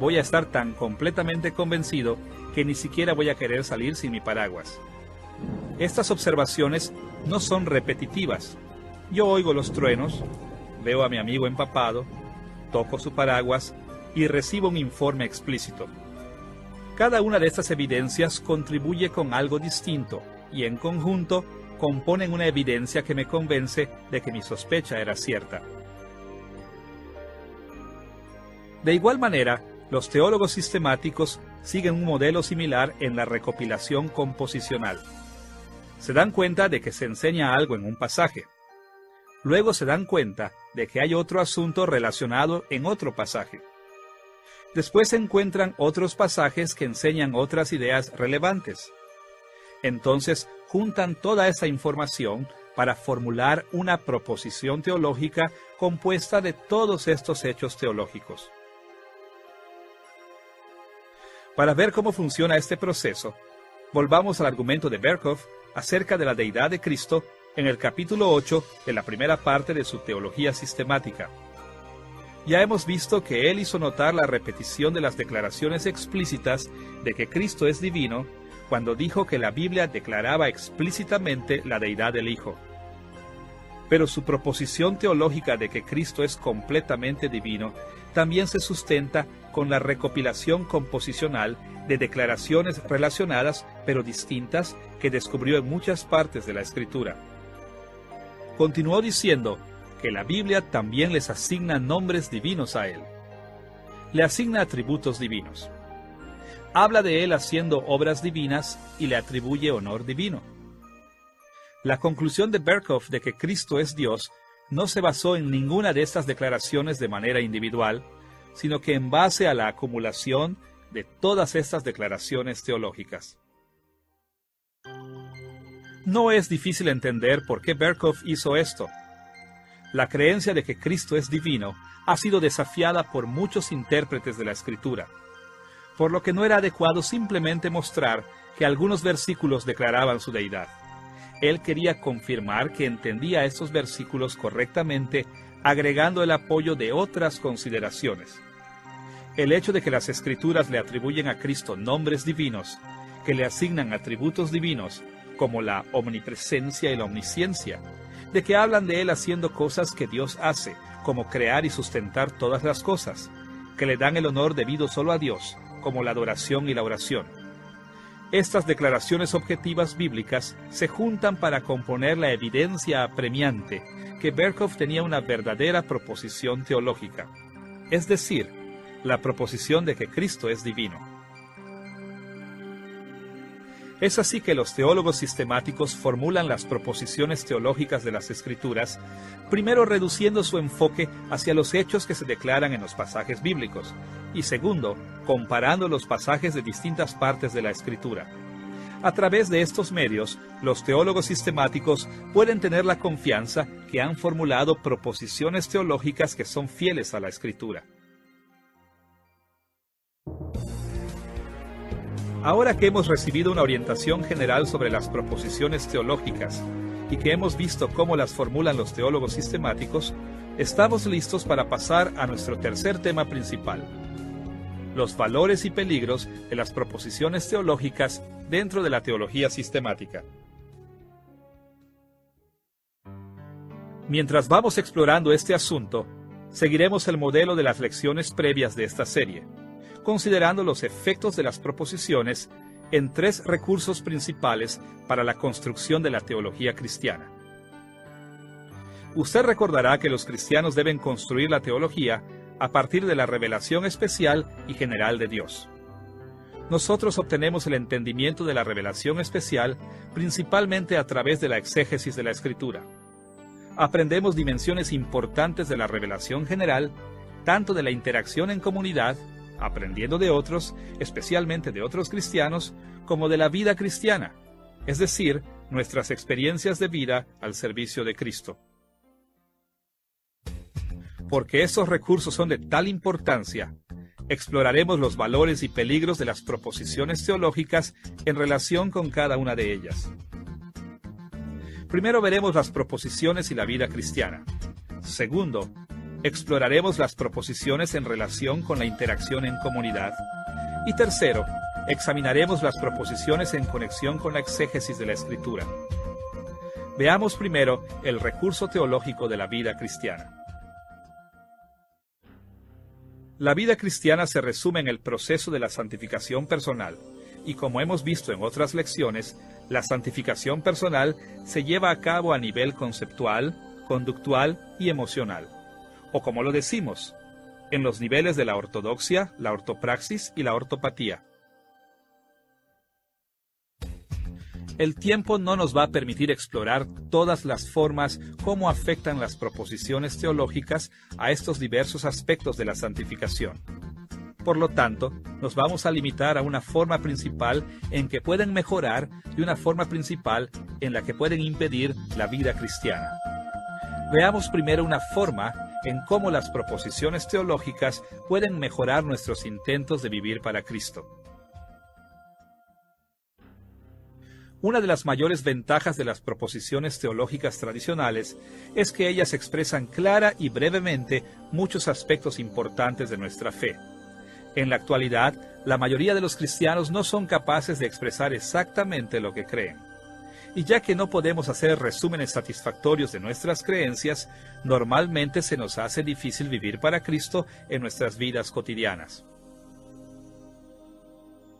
voy a estar tan completamente convencido que ni siquiera voy a querer salir sin mi paraguas. Estas observaciones no son repetitivas. Yo oigo los truenos, veo a mi amigo empapado, toco su paraguas y recibo un informe explícito. Cada una de estas evidencias contribuye con algo distinto y en conjunto componen una evidencia que me convence de que mi sospecha era cierta. De igual manera, los teólogos sistemáticos siguen un modelo similar en la recopilación composicional. Se dan cuenta de que se enseña algo en un pasaje. Luego se dan cuenta de que hay otro asunto relacionado en otro pasaje. Después se encuentran otros pasajes que enseñan otras ideas relevantes. Entonces, juntan toda esa información para formular una proposición teológica compuesta de todos estos hechos teológicos. Para ver cómo funciona este proceso, volvamos al argumento de Berkhof acerca de la deidad de Cristo en el capítulo 8 de la primera parte de su teología sistemática. Ya hemos visto que él hizo notar la repetición de las declaraciones explícitas de que Cristo es divino cuando dijo que la Biblia declaraba explícitamente la deidad del Hijo. Pero su proposición teológica de que Cristo es completamente divino también se sustenta con la recopilación composicional de declaraciones relacionadas pero distintas que descubrió en muchas partes de la Escritura. Continuó diciendo que la Biblia también les asigna nombres divinos a él. Le asigna atributos divinos. Habla de él haciendo obras divinas y le atribuye honor divino. La conclusión de Berkhof de que Cristo es Dios no se basó en ninguna de estas declaraciones de manera individual, sino que en base a la acumulación de todas estas declaraciones teológicas. No es difícil entender por qué Berkhof hizo esto. La creencia de que Cristo es divino ha sido desafiada por muchos intérpretes de la Escritura, por lo que no era adecuado simplemente mostrar que algunos versículos declaraban su deidad. Él quería confirmar que entendía estos versículos correctamente, agregando el apoyo de otras consideraciones. El hecho de que las Escrituras le atribuyen a Cristo nombres divinos, que le asignan atributos divinos, como la omnipresencia y la omnisciencia, de que hablan de él haciendo cosas que Dios hace, como crear y sustentar todas las cosas, que le dan el honor debido solo a Dios, como la adoración y la oración. Estas declaraciones objetivas bíblicas se juntan para componer la evidencia apremiante que Berkhof tenía una verdadera proposición teológica, es decir, la proposición de que Cristo es divino. Es así que los teólogos sistemáticos formulan las proposiciones teológicas de las Escrituras, primero reduciendo su enfoque hacia los hechos que se declaran en los pasajes bíblicos, y segundo, comparando los pasajes de distintas partes de la Escritura. A través de estos medios, los teólogos sistemáticos pueden tener la confianza que han formulado proposiciones teológicas que son fieles a la Escritura. Ahora que hemos recibido una orientación general sobre las proposiciones teológicas y que hemos visto cómo las formulan los teólogos sistemáticos, estamos listos para pasar a nuestro tercer tema principal: los valores y peligros de las proposiciones teológicas dentro de la teología sistemática. Mientras vamos explorando este asunto, seguiremos el modelo de las lecciones previas de esta serie, considerando los efectos de las proposiciones en tres recursos principales para la construcción de la teología cristiana. Usted recordará que los cristianos deben construir la teología a partir de la revelación especial y general de Dios. Nosotros obtenemos el entendimiento de la revelación especial principalmente a través de la exégesis de la Escritura. Aprendemos dimensiones importantes de la revelación general, tanto de la interacción en comunidad, aprendiendo de otros, especialmente de otros cristianos, como de la vida cristiana, es decir, nuestras experiencias de vida al servicio de Cristo. Porque estos recursos son de tal importancia, exploraremos los valores y peligros de las proposiciones teológicas en relación con cada una de ellas. Primero veremos las proposiciones y la vida cristiana. Segundo, exploraremos las proposiciones en relación con la interacción en comunidad. Y tercero, examinaremos las proposiciones en conexión con la exégesis de la Escritura. Veamos primero el recurso teológico de la vida cristiana. La vida cristiana se resume en el proceso de la santificación personal, y como hemos visto en otras lecciones, la santificación personal se lleva a cabo a nivel conceptual, conductual y emocional, o como lo decimos, en los niveles de la ortodoxia, la ortopraxis y la ortopatía. El tiempo no nos va a permitir explorar todas las formas cómo afectan las proposiciones teológicas a estos diversos aspectos de la santificación. Por lo tanto, nos vamos a limitar a una forma principal en que pueden mejorar y una forma principal en la que pueden impedir la vida cristiana. Veamos primero una forma en cómo las proposiciones teológicas pueden mejorar nuestros intentos de vivir para Cristo. Una de las mayores ventajas de las proposiciones teológicas tradicionales es que ellas expresan clara y brevemente muchos aspectos importantes de nuestra fe. En la actualidad, la mayoría de los cristianos no son capaces de expresar exactamente lo que creen. Y ya que no podemos hacer resúmenes satisfactorios de nuestras creencias, normalmente se nos hace difícil vivir para Cristo en nuestras vidas cotidianas.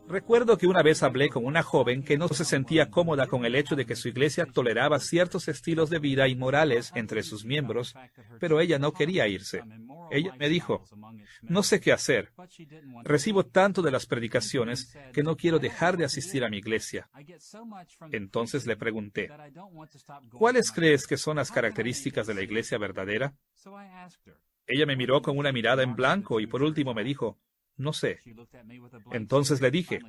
Recuerdo que una vez hablé con una joven que no se sentía cómoda con el hecho de que su iglesia toleraba ciertos estilos de vida inmorales entre sus miembros, pero ella no quería irse. Ella me dijo, no sé qué hacer. Recibo tanto de las predicaciones que no quiero dejar de asistir a mi iglesia. Entonces le pregunté, ¿cuáles crees que son las características de la iglesia verdadera? Ella me miró con una mirada en blanco y por último me dijo, no sé. Entonces le dije,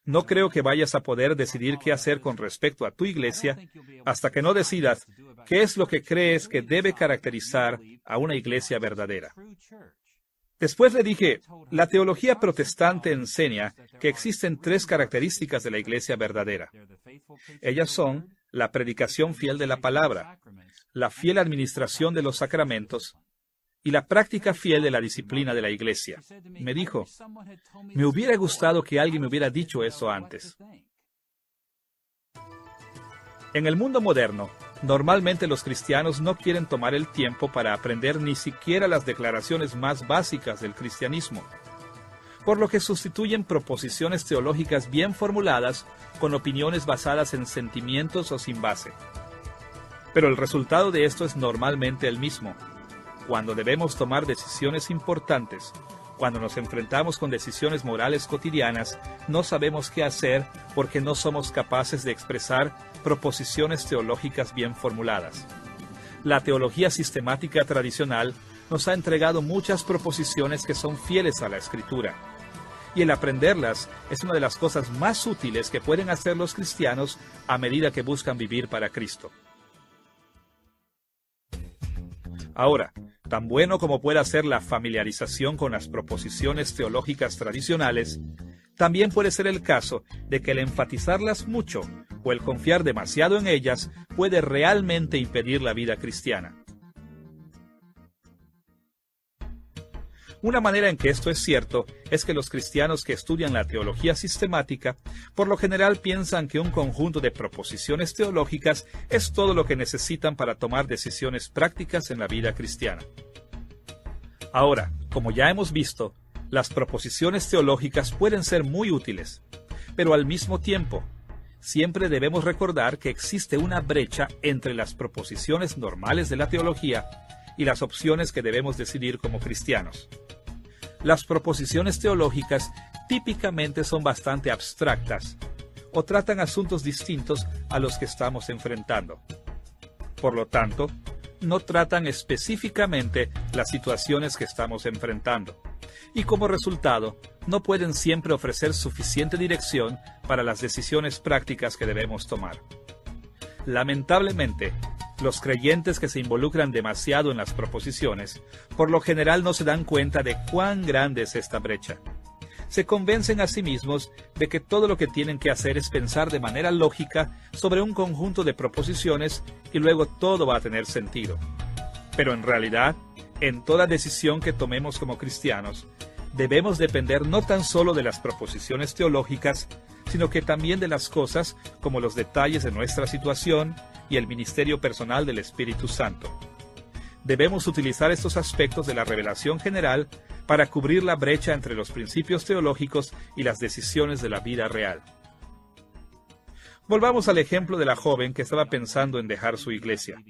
no creo que vayas a poder decidir qué hacer con respecto a tu iglesia hasta que no decidas qué es lo que crees que debe caracterizar a una iglesia verdadera. Después le dije, la teología protestante enseña que existen tres características de la iglesia verdadera. Ellas son la predicación fiel de la palabra, la fiel administración de los sacramentos y la práctica fiel de la disciplina de la iglesia. Me dijo, me hubiera gustado que alguien me hubiera dicho eso antes. En el mundo moderno, normalmente los cristianos no quieren tomar el tiempo para aprender ni siquiera las declaraciones más básicas del cristianismo, por lo que sustituyen proposiciones teológicas bien formuladas con opiniones basadas en sentimientos o sin base. Pero el resultado de esto es normalmente el mismo. Cuando debemos tomar decisiones importantes, cuando nos enfrentamos con decisiones morales cotidianas, no sabemos qué hacer porque no somos capaces de expresar proposiciones teológicas bien formuladas. La teología sistemática tradicional nos ha entregado muchas proposiciones que son fieles a la Escritura. y el aprenderlas es una de las cosas más útiles que pueden hacer los cristianos a medida que buscan vivir para Cristo. Ahora, tan bueno como pueda ser la familiarización con las proposiciones teológicas tradicionales, también puede ser el caso de que el enfatizarlas mucho o el confiar demasiado en ellas puede realmente impedir la vida cristiana. Una manera en que esto es cierto es que los cristianos que estudian la teología sistemática por lo general piensan que un conjunto de proposiciones teológicas es todo lo que necesitan para tomar decisiones prácticas en la vida cristiana. Ahora, como ya hemos visto, las proposiciones teológicas pueden ser muy útiles, pero al mismo tiempo, siempre debemos recordar que existe una brecha entre las proposiciones normales de la teología y las opciones que debemos decidir como cristianos. Las proposiciones teológicas típicamente son bastante abstractas o tratan asuntos distintos a los que estamos enfrentando. Por lo tanto, no tratan específicamente las situaciones que estamos enfrentando y como resultado no pueden siempre ofrecer suficiente dirección para las decisiones prácticas que debemos tomar. Lamentablemente, los creyentes que se involucran demasiado en las proposiciones, por lo general no se dan cuenta de cuán grande es esta brecha. Se convencen a sí mismos de que todo lo que tienen que hacer es pensar de manera lógica sobre un conjunto de proposiciones y luego todo va a tener sentido. Pero en realidad, en toda decisión que tomemos como cristianos, debemos depender no tan solo de las proposiciones teológicas, sino que también de las cosas como los detalles de nuestra situación y el ministerio personal del Espíritu Santo. Debemos utilizar estos aspectos de la revelación general para cubrir la brecha entre los principios teológicos y las decisiones de la vida real. Volvamos al ejemplo de la joven que estaba pensando en dejar su iglesia.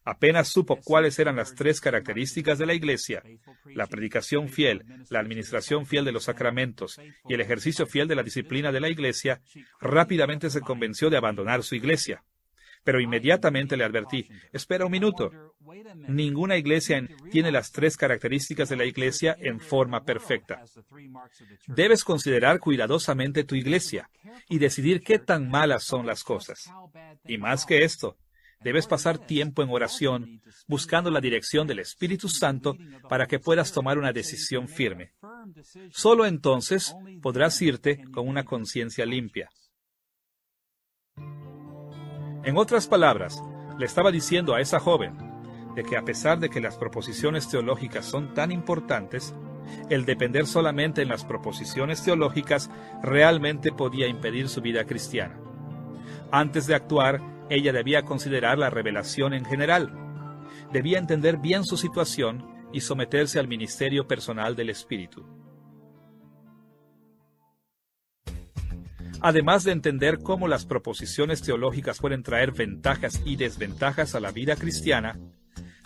Apenas supo cuáles eran las 3 características de la iglesia: la predicación fiel, la administración fiel de los sacramentos y el ejercicio fiel de la disciplina de la iglesia, rápidamente se convenció de abandonar su iglesia. Pero inmediatamente le advertí: espera un minuto. Ninguna iglesia tiene las 3 características de la iglesia en forma perfecta. Debes considerar cuidadosamente tu iglesia y decidir qué tan malas son las cosas. Y más que esto, debes pasar tiempo en oración, buscando la dirección del Espíritu Santo para que puedas tomar una decisión firme. Solo entonces podrás irte con una conciencia limpia. En otras palabras, le estaba diciendo a esa joven de que a pesar de que las proposiciones teológicas son tan importantes, el depender solamente en las proposiciones teológicas realmente podía impedir su vida cristiana. Antes de actuar, ella debía considerar la revelación en general. Debía entender bien su situación y someterse al ministerio personal del Espíritu. Además de entender cómo las proposiciones teológicas pueden traer ventajas y desventajas a la vida cristiana,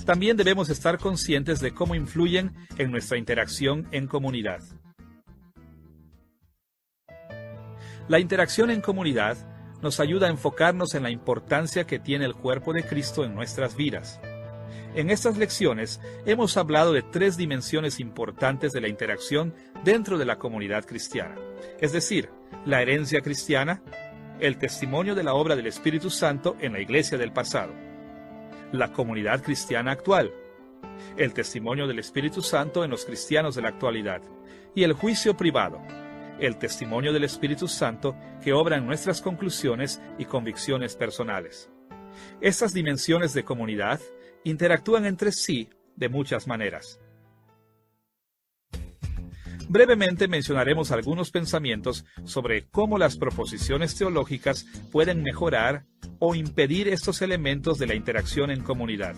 también debemos estar conscientes de cómo influyen en nuestra interacción en comunidad. La interacción en comunidad nos ayuda a enfocarnos en la importancia que tiene el cuerpo de Cristo en nuestras vidas. En estas lecciones hemos hablado de 3 dimensiones importantes de la interacción dentro de la comunidad cristiana, es decir, la herencia cristiana, el testimonio de la obra del Espíritu Santo en la iglesia del pasado, la comunidad cristiana actual, el testimonio del Espíritu Santo en los cristianos de la actualidad, y el juicio privado, el testimonio del Espíritu Santo que obra en nuestras conclusiones y convicciones personales. Estas dimensiones de comunidad interactúan entre sí de muchas maneras. Brevemente mencionaremos algunos pensamientos sobre cómo las proposiciones teológicas pueden mejorar o impedir estos elementos de la interacción en comunidad.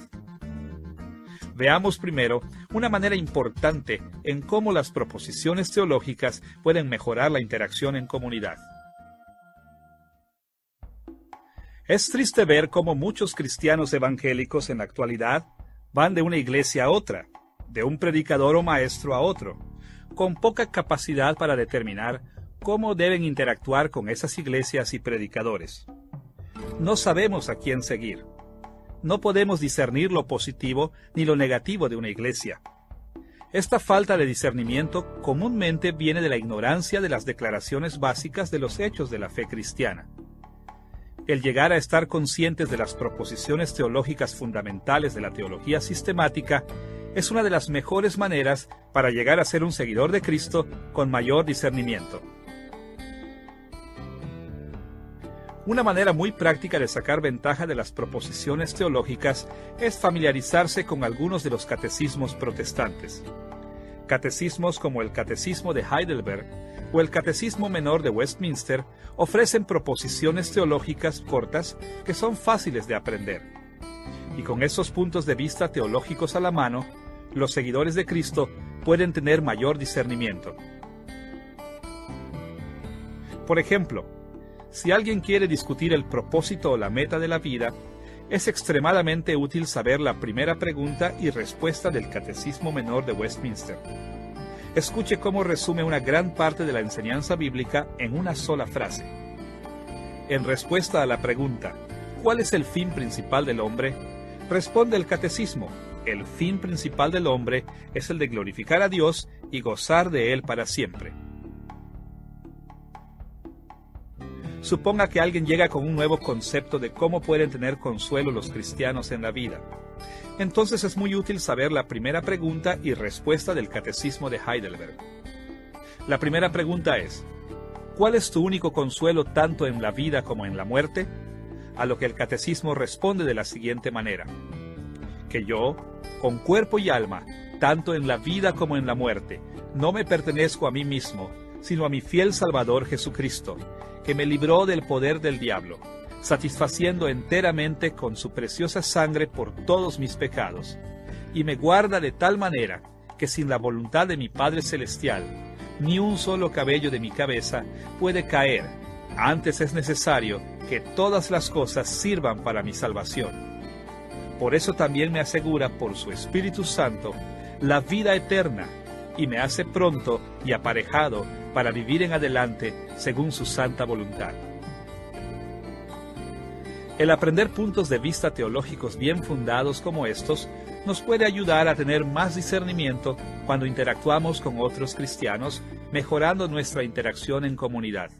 Veamos primero una manera importante en cómo las proposiciones teológicas pueden mejorar la interacción en comunidad. Es triste ver cómo muchos cristianos evangélicos en la actualidad van de una iglesia a otra, de un predicador o maestro a otro, con poca capacidad para determinar cómo deben interactuar con esas iglesias y predicadores. No sabemos a quién seguir. No podemos discernir lo positivo ni lo negativo de una iglesia. Esta falta de discernimiento comúnmente viene de la ignorancia de las declaraciones básicas de los hechos de la fe cristiana. El llegar a estar conscientes de las proposiciones teológicas fundamentales de la teología sistemática es una de las mejores maneras para llegar a ser un seguidor de Cristo con mayor discernimiento. Una manera muy práctica de sacar ventaja de las proposiciones teológicas es familiarizarse con algunos de los catecismos protestantes. Catecismos como el Catecismo de Heidelberg o el Catecismo Menor de Westminster ofrecen proposiciones teológicas cortas que son fáciles de aprender. Y con esos puntos de vista teológicos a la mano, los seguidores de Cristo pueden tener mayor discernimiento. Por ejemplo, si alguien quiere discutir el propósito o la meta de la vida, es extremadamente útil saber la primera pregunta y respuesta del Catecismo Menor de Westminster. Escuche cómo resume una gran parte de la enseñanza bíblica en una sola frase. En respuesta a la pregunta, ¿cuál es el fin principal del hombre?, responde el Catecismo: el fin principal del hombre es el de glorificar a Dios y gozar de Él para siempre. Suponga que alguien llega con un nuevo concepto de cómo pueden tener consuelo los cristianos en la vida. Entonces es muy útil saber la primera pregunta y respuesta del Catecismo de Heidelberg. La primera pregunta es: ¿cuál es tu único consuelo tanto en la vida como en la muerte? A lo que el Catecismo responde de la siguiente manera: que yo, con cuerpo y alma, tanto en la vida como en la muerte, no me pertenezco a mí mismo, sino a mi fiel Salvador Jesucristo, que me libró del poder del diablo, satisfaciendo enteramente con su preciosa sangre por todos mis pecados, y me guarda de tal manera que sin la voluntad de mi Padre Celestial, ni un solo cabello de mi cabeza puede caer. Antes es necesario que todas las cosas sirvan para mi salvación. Por eso también me asegura por su Espíritu Santo la vida eterna, y me hace pronto y aparejado para vivir en adelante según su santa voluntad. El aprender puntos de vista teológicos bien fundados como estos nos puede ayudar a tener más discernimiento cuando interactuamos con otros cristianos, mejorando nuestra interacción en comunidad.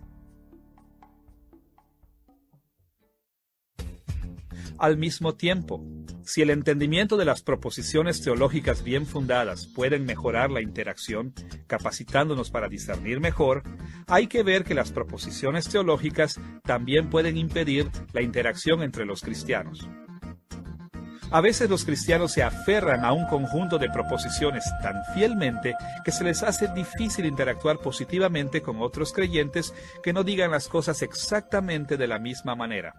Al mismo tiempo, si el entendimiento de las proposiciones teológicas bien fundadas pueden mejorar la interacción, capacitándonos para discernir mejor, hay que ver que las proposiciones teológicas también pueden impedir la interacción entre los cristianos. A veces los cristianos se aferran a un conjunto de proposiciones tan fielmente que se les hace difícil interactuar positivamente con otros creyentes que no digan las cosas exactamente de la misma manera.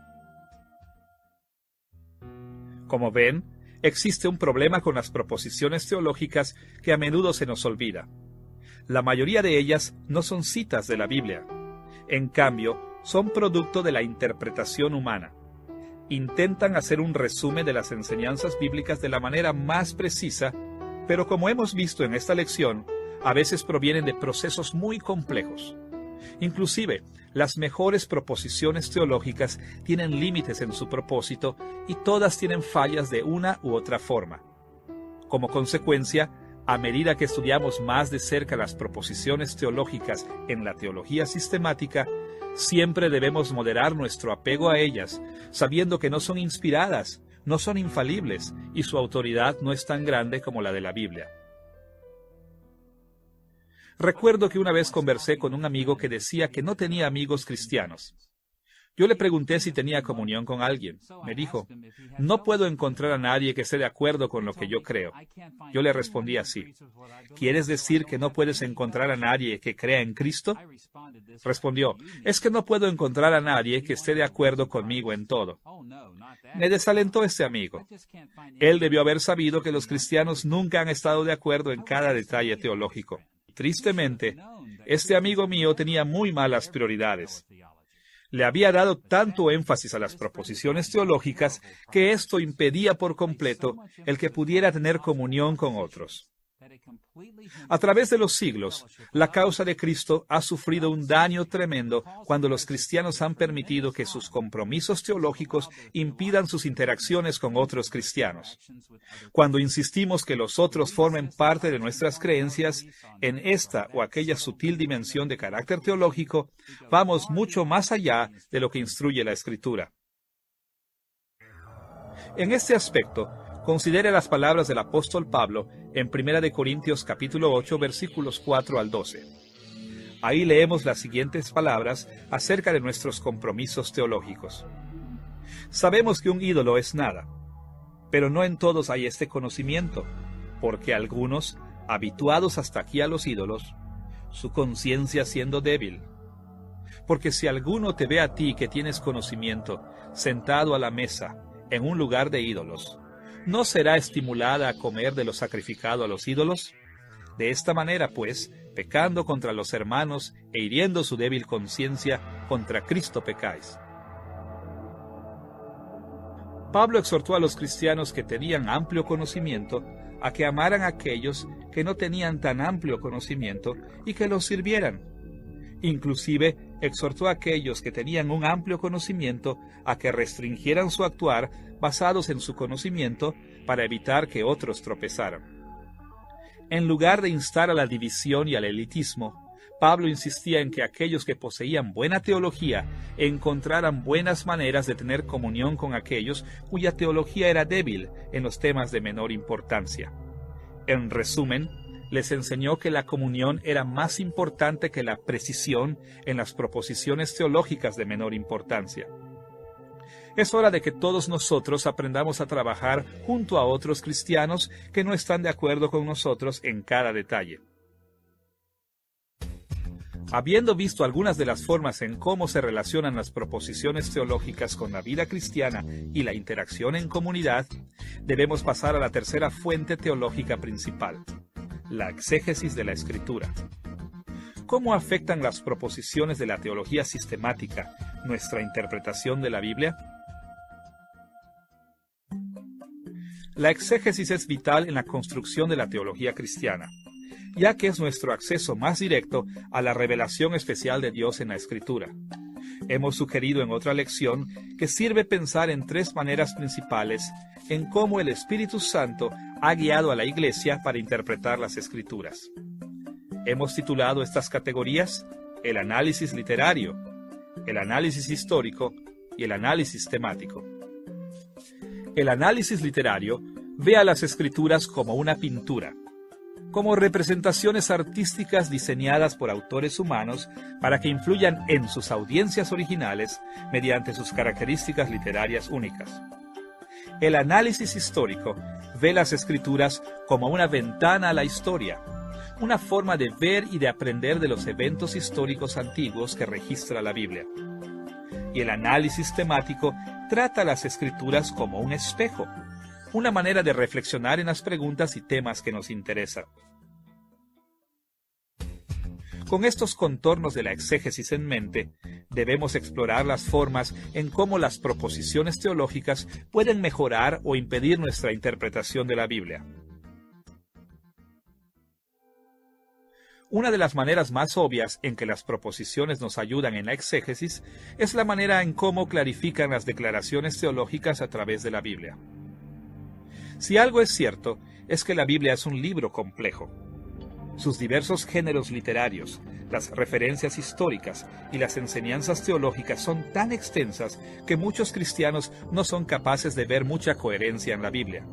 Como ven, existe un problema con las proposiciones teológicas que a menudo se nos olvida. La mayoría de ellas no son citas de la Biblia. En cambio, son producto de la interpretación humana. Intentan hacer un resumen de las enseñanzas bíblicas de la manera más precisa, pero como hemos visto en esta lección, a veces provienen de procesos muy complejos. Inclusive, las mejores proposiciones teológicas tienen límites en su propósito y todas tienen fallas de una u otra forma. Como consecuencia, a medida que estudiamos más de cerca las proposiciones teológicas en la teología sistemática, siempre debemos moderar nuestro apego a ellas, sabiendo que no son inspiradas, no son infalibles y su autoridad no es tan grande como la de la Biblia. Recuerdo que una vez conversé con un amigo que decía que no tenía amigos cristianos. Yo le pregunté si tenía comunión con alguien. Me dijo: no puedo encontrar a nadie que esté de acuerdo con lo que yo creo. Yo le respondí así: ¿quieres decir que no puedes encontrar a nadie que crea en Cristo? Respondió: es que no puedo encontrar a nadie que esté de acuerdo conmigo en todo. Me desalentó este amigo. Él debió haber sabido que los cristianos nunca han estado de acuerdo en cada detalle teológico. Tristemente, este amigo mío tenía muy malas prioridades. Le había dado tanto énfasis a las proposiciones teológicas que esto impedía por completo el que pudiera tener comunión con otros. A través de los siglos, la causa de Cristo ha sufrido un daño tremendo cuando los cristianos han permitido que sus compromisos teológicos impidan sus interacciones con otros cristianos. Cuando insistimos que los otros formen parte de nuestras creencias, en esta o aquella sutil dimensión de carácter teológico, vamos mucho más allá de lo que instruye la Escritura. En este aspecto, considere las palabras del apóstol Pablo en 1 Corintios capítulo 8, versículos 4 al 12. Ahí leemos las siguientes palabras acerca de nuestros compromisos teológicos. Sabemos que un ídolo es nada, pero no en todos hay este conocimiento, porque algunos, habituados hasta aquí a los ídolos, su conciencia siendo débil. Porque si alguno te ve a ti que tienes conocimiento, sentado a la mesa, en un lugar de ídolos, ¿no será estimulada a comer de lo sacrificado a los ídolos? De esta manera, pues, pecando contra los hermanos e hiriendo su débil conciencia, contra Cristo pecáis. Pablo exhortó a los cristianos que tenían amplio conocimiento a que amaran a aquellos que no tenían tan amplio conocimiento y que los sirvieran. Inclusive, exhortó a aquellos que tenían un amplio conocimiento a que restringieran su actuar basados en su conocimiento para evitar que otros tropezaran. En lugar de instar a la división y al elitismo, Pablo insistía en que aquellos que poseían buena teología encontraran buenas maneras de tener comunión con aquellos cuya teología era débil en los temas de menor importancia. En resumen, les enseñó que la comunión era más importante que la precisión en las proposiciones teológicas de menor importancia. Es hora de que todos nosotros aprendamos a trabajar junto a otros cristianos que no están de acuerdo con nosotros en cada detalle. Habiendo visto algunas de las formas en cómo se relacionan las proposiciones teológicas con la vida cristiana y la interacción en comunidad, debemos pasar a la tercera fuente teológica principal, la exégesis de la Escritura. ¿Cómo afectan las proposiciones de la teología sistemática nuestra interpretación de la Biblia? La exégesis es vital en la construcción de la teología cristiana, ya que es nuestro acceso más directo a la revelación especial de Dios en la Escritura. Hemos sugerido en otra lección que sirve pensar en tres maneras principales en cómo el Espíritu Santo ha guiado a la Iglesia para interpretar las Escrituras. Hemos titulado estas categorías el análisis literario, el análisis histórico y el análisis temático. El análisis literario ve a las Escrituras como una pintura, como representaciones artísticas diseñadas por autores humanos para que influyan en sus audiencias originales mediante sus características literarias únicas. El análisis histórico ve las Escrituras como una ventana a la historia, una forma de ver y de aprender de los eventos históricos antiguos que registra la Biblia. Y el análisis temático trata las Escrituras como un espejo, una manera de reflexionar en las preguntas y temas que nos interesan. Con estos contornos de la exégesis en mente, debemos explorar las formas en cómo las proposiciones teológicas pueden mejorar o impedir nuestra interpretación de la Biblia. Una de las maneras más obvias en que las proposiciones nos ayudan en la exégesis es la manera en cómo clarifican las declaraciones teológicas a través de la Biblia. Si algo es cierto, es que la Biblia es un libro complejo. Sus diversos géneros literarios, las referencias históricas y las enseñanzas teológicas son tan extensas que muchos cristianos no son capaces de ver mucha coherencia en la Biblia.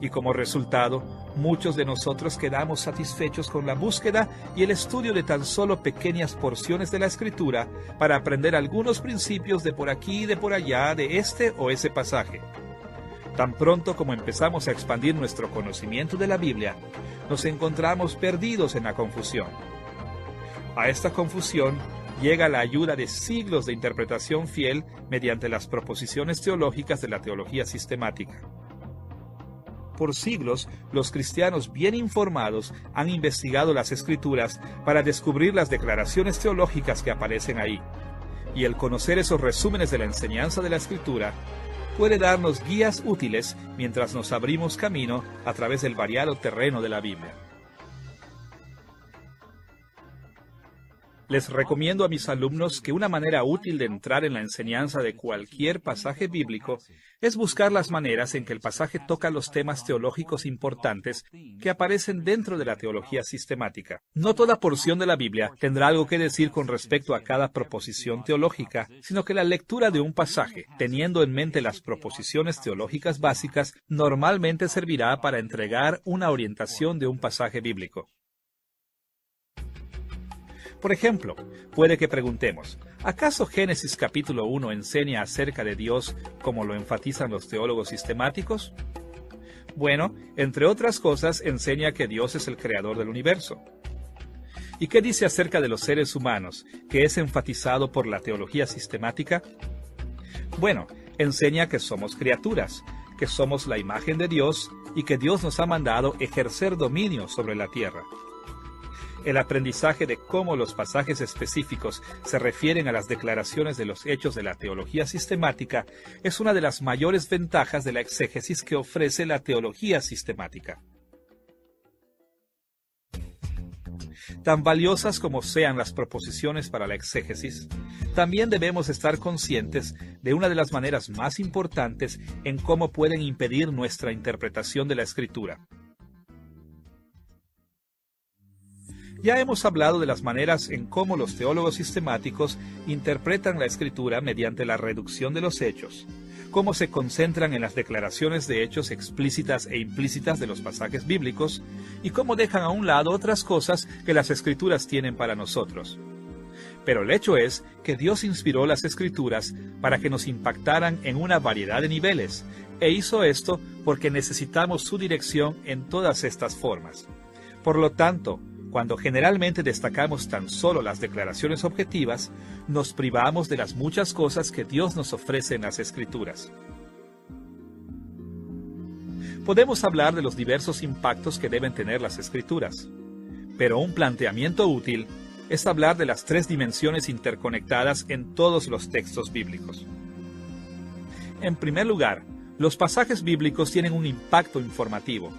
Y como resultado, muchos de nosotros quedamos satisfechos con la búsqueda y el estudio de tan solo pequeñas porciones de la Escritura para aprender algunos principios de por aquí y de por allá de este o ese pasaje. Tan pronto como empezamos a expandir nuestro conocimiento de la Biblia, nos encontramos perdidos en la confusión. A esta confusión llega la ayuda de siglos de interpretación fiel mediante las proposiciones teológicas de la teología sistemática. Por siglos, los cristianos bien informados han investigado las Escrituras para descubrir las declaraciones teológicas que aparecen ahí. Y el conocer esos resúmenes de la enseñanza de la Escritura puede darnos guías útiles mientras nos abrimos camino a través del variado terreno de la Biblia. Les recomiendo a mis alumnos que una manera útil de entrar en la enseñanza de cualquier pasaje bíblico es buscar las maneras en que el pasaje toca los temas teológicos importantes que aparecen dentro de la teología sistemática. No toda porción de la Biblia tendrá algo que decir con respecto a cada proposición teológica, sino que la lectura de un pasaje, teniendo en mente las proposiciones teológicas básicas, normalmente servirá para entregar una orientación de un pasaje bíblico. Por ejemplo, puede que preguntemos, ¿acaso Génesis capítulo 1 enseña acerca de Dios como lo enfatizan los teólogos sistemáticos? Bueno, entre otras cosas, enseña que Dios es el creador del universo. ¿Y qué dice acerca de los seres humanos, que es enfatizado por la teología sistemática? Bueno, enseña que somos criaturas, que somos la imagen de Dios y que Dios nos ha mandado ejercer dominio sobre la tierra. El aprendizaje de cómo los pasajes específicos se refieren a las declaraciones de los hechos de la teología sistemática es una de las mayores ventajas de la exégesis que ofrece la teología sistemática. Tan valiosas como sean las proposiciones para la exégesis, también debemos estar conscientes de una de las maneras más importantes en cómo pueden impedir nuestra interpretación de la Escritura. Ya hemos hablado de las maneras en cómo los teólogos sistemáticos interpretan la Escritura mediante la reducción de los hechos, cómo se concentran en las declaraciones de hechos explícitas e implícitas de los pasajes bíblicos, y cómo dejan a un lado otras cosas que las Escrituras tienen para nosotros. Pero el hecho es que Dios inspiró las Escrituras para que nos impactaran en una variedad de niveles, e hizo esto porque necesitamos su dirección en todas estas formas. Por lo tanto, cuando generalmente destacamos tan solo las declaraciones objetivas, nos privamos de las muchas cosas que Dios nos ofrece en las Escrituras. Podemos hablar de los diversos impactos que deben tener las Escrituras, pero un planteamiento útil es hablar de las tres dimensiones interconectadas en todos los textos bíblicos. En primer lugar, los pasajes bíblicos tienen un impacto informativo.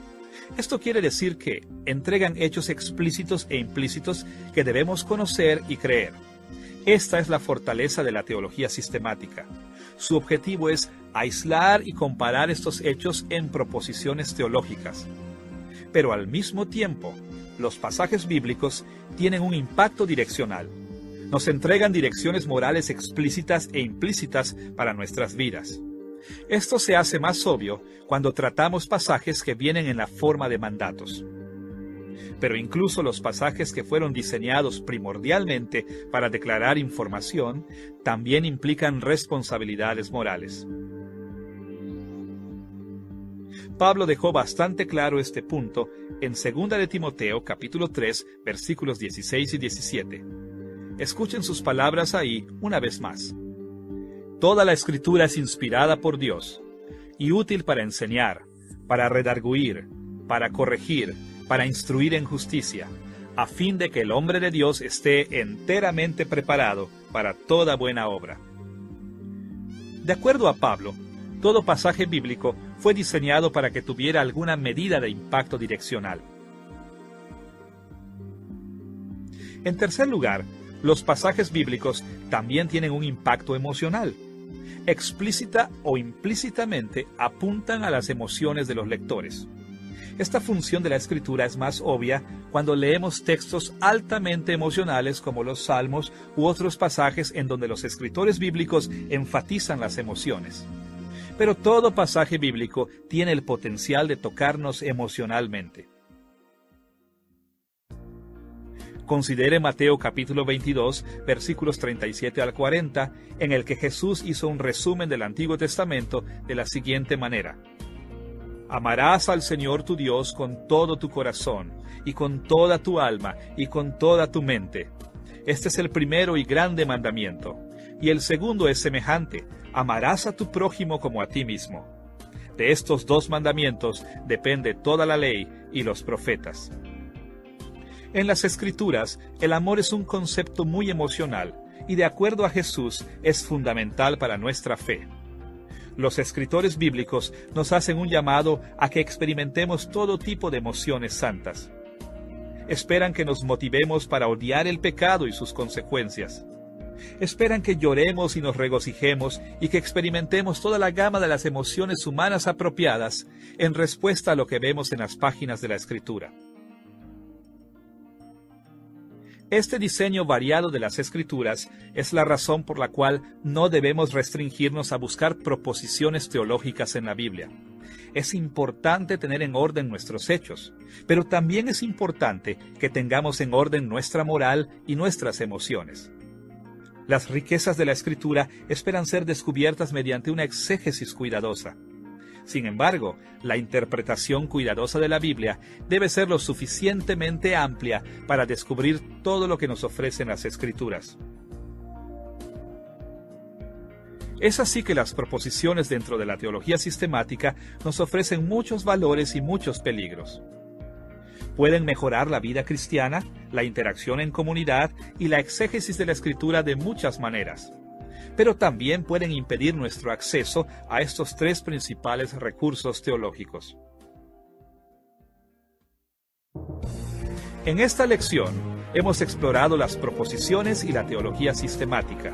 Esto quiere decir que entregan hechos explícitos e implícitos que debemos conocer y creer. Esta es la fortaleza de la teología sistemática. Su objetivo es aislar y comparar estos hechos en proposiciones teológicas. Pero al mismo tiempo, los pasajes bíblicos tienen un impacto direccional. Nos entregan direcciones morales explícitas e implícitas para nuestras vidas. Esto se hace más obvio cuando tratamos pasajes que vienen en la forma de mandatos. Pero incluso los pasajes que fueron diseñados primordialmente para declarar información también implican responsabilidades morales. Pablo dejó bastante claro este punto en 2 de Timoteo capítulo 3 versículos 16 y 17. Escuchen sus palabras ahí una vez más. Toda la Escritura es inspirada por Dios y útil para enseñar, para redarguir, para corregir, para instruir en justicia, a fin de que el hombre de Dios esté enteramente preparado para toda buena obra. De acuerdo a Pablo, todo pasaje bíblico fue diseñado para que tuviera alguna medida de impacto direccional. En tercer lugar, los pasajes bíblicos también tienen un impacto emocional. Explícita o implícitamente apuntan a las emociones de los lectores. Esta función de la Escritura es más obvia cuando leemos textos altamente emocionales como los Salmos u otros pasajes en donde los escritores bíblicos enfatizan las emociones. Pero todo pasaje bíblico tiene el potencial de tocarnos emocionalmente. Considere Mateo capítulo 22, versículos 37 al 40, en el que Jesús hizo un resumen del Antiguo Testamento de la siguiente manera. Amarás al Señor tu Dios con todo tu corazón, y con toda tu alma, y con toda tu mente. Este es el primero y grande mandamiento. Y el segundo es semejante, amarás a tu prójimo como a ti mismo. De estos dos mandamientos depende toda la ley y los profetas. En las Escrituras, el amor es un concepto muy emocional y de acuerdo a Jesús es fundamental para nuestra fe. Los escritores bíblicos nos hacen un llamado a que experimentemos todo tipo de emociones santas. Esperan que nos motivemos para odiar el pecado y sus consecuencias. Esperan que lloremos y nos regocijemos y que experimentemos toda la gama de las emociones humanas apropiadas en respuesta a lo que vemos en las páginas de la Escritura. Este diseño variado de las Escrituras es la razón por la cual no debemos restringirnos a buscar proposiciones teológicas en la Biblia. Es importante tener en orden nuestros hechos, pero también es importante que tengamos en orden nuestra moral y nuestras emociones. Las riquezas de la Escritura esperan ser descubiertas mediante una exégesis cuidadosa. Sin embargo, la interpretación cuidadosa de la Biblia debe ser lo suficientemente amplia para descubrir todo lo que nos ofrecen las Escrituras. Es así que las proposiciones dentro de la teología sistemática nos ofrecen muchos valores y muchos peligros. Pueden mejorar la vida cristiana, la interacción en comunidad y la exégesis de la Escritura de muchas maneras. Pero también pueden impedir nuestro acceso a estos tres principales recursos teológicos. En esta lección, hemos explorado las proposiciones y la teología sistemática,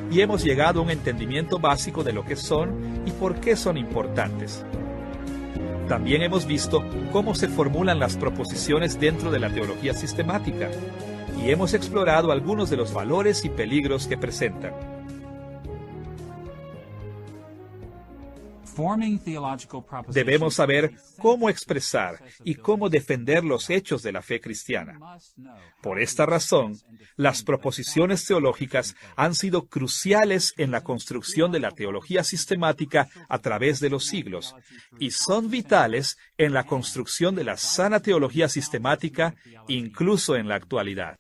y hemos llegado a un entendimiento básico de lo que son y por qué son importantes. También hemos visto cómo se formulan las proposiciones dentro de la teología sistemática, y hemos explorado algunos de los valores y peligros que presentan. Debemos saber cómo expresar y cómo defender los hechos de la fe cristiana. Por esta razón, las proposiciones teológicas han sido cruciales en la construcción de la teología sistemática a través de los siglos y son vitales en la construcción de la sana teología sistemática, incluso en la actualidad.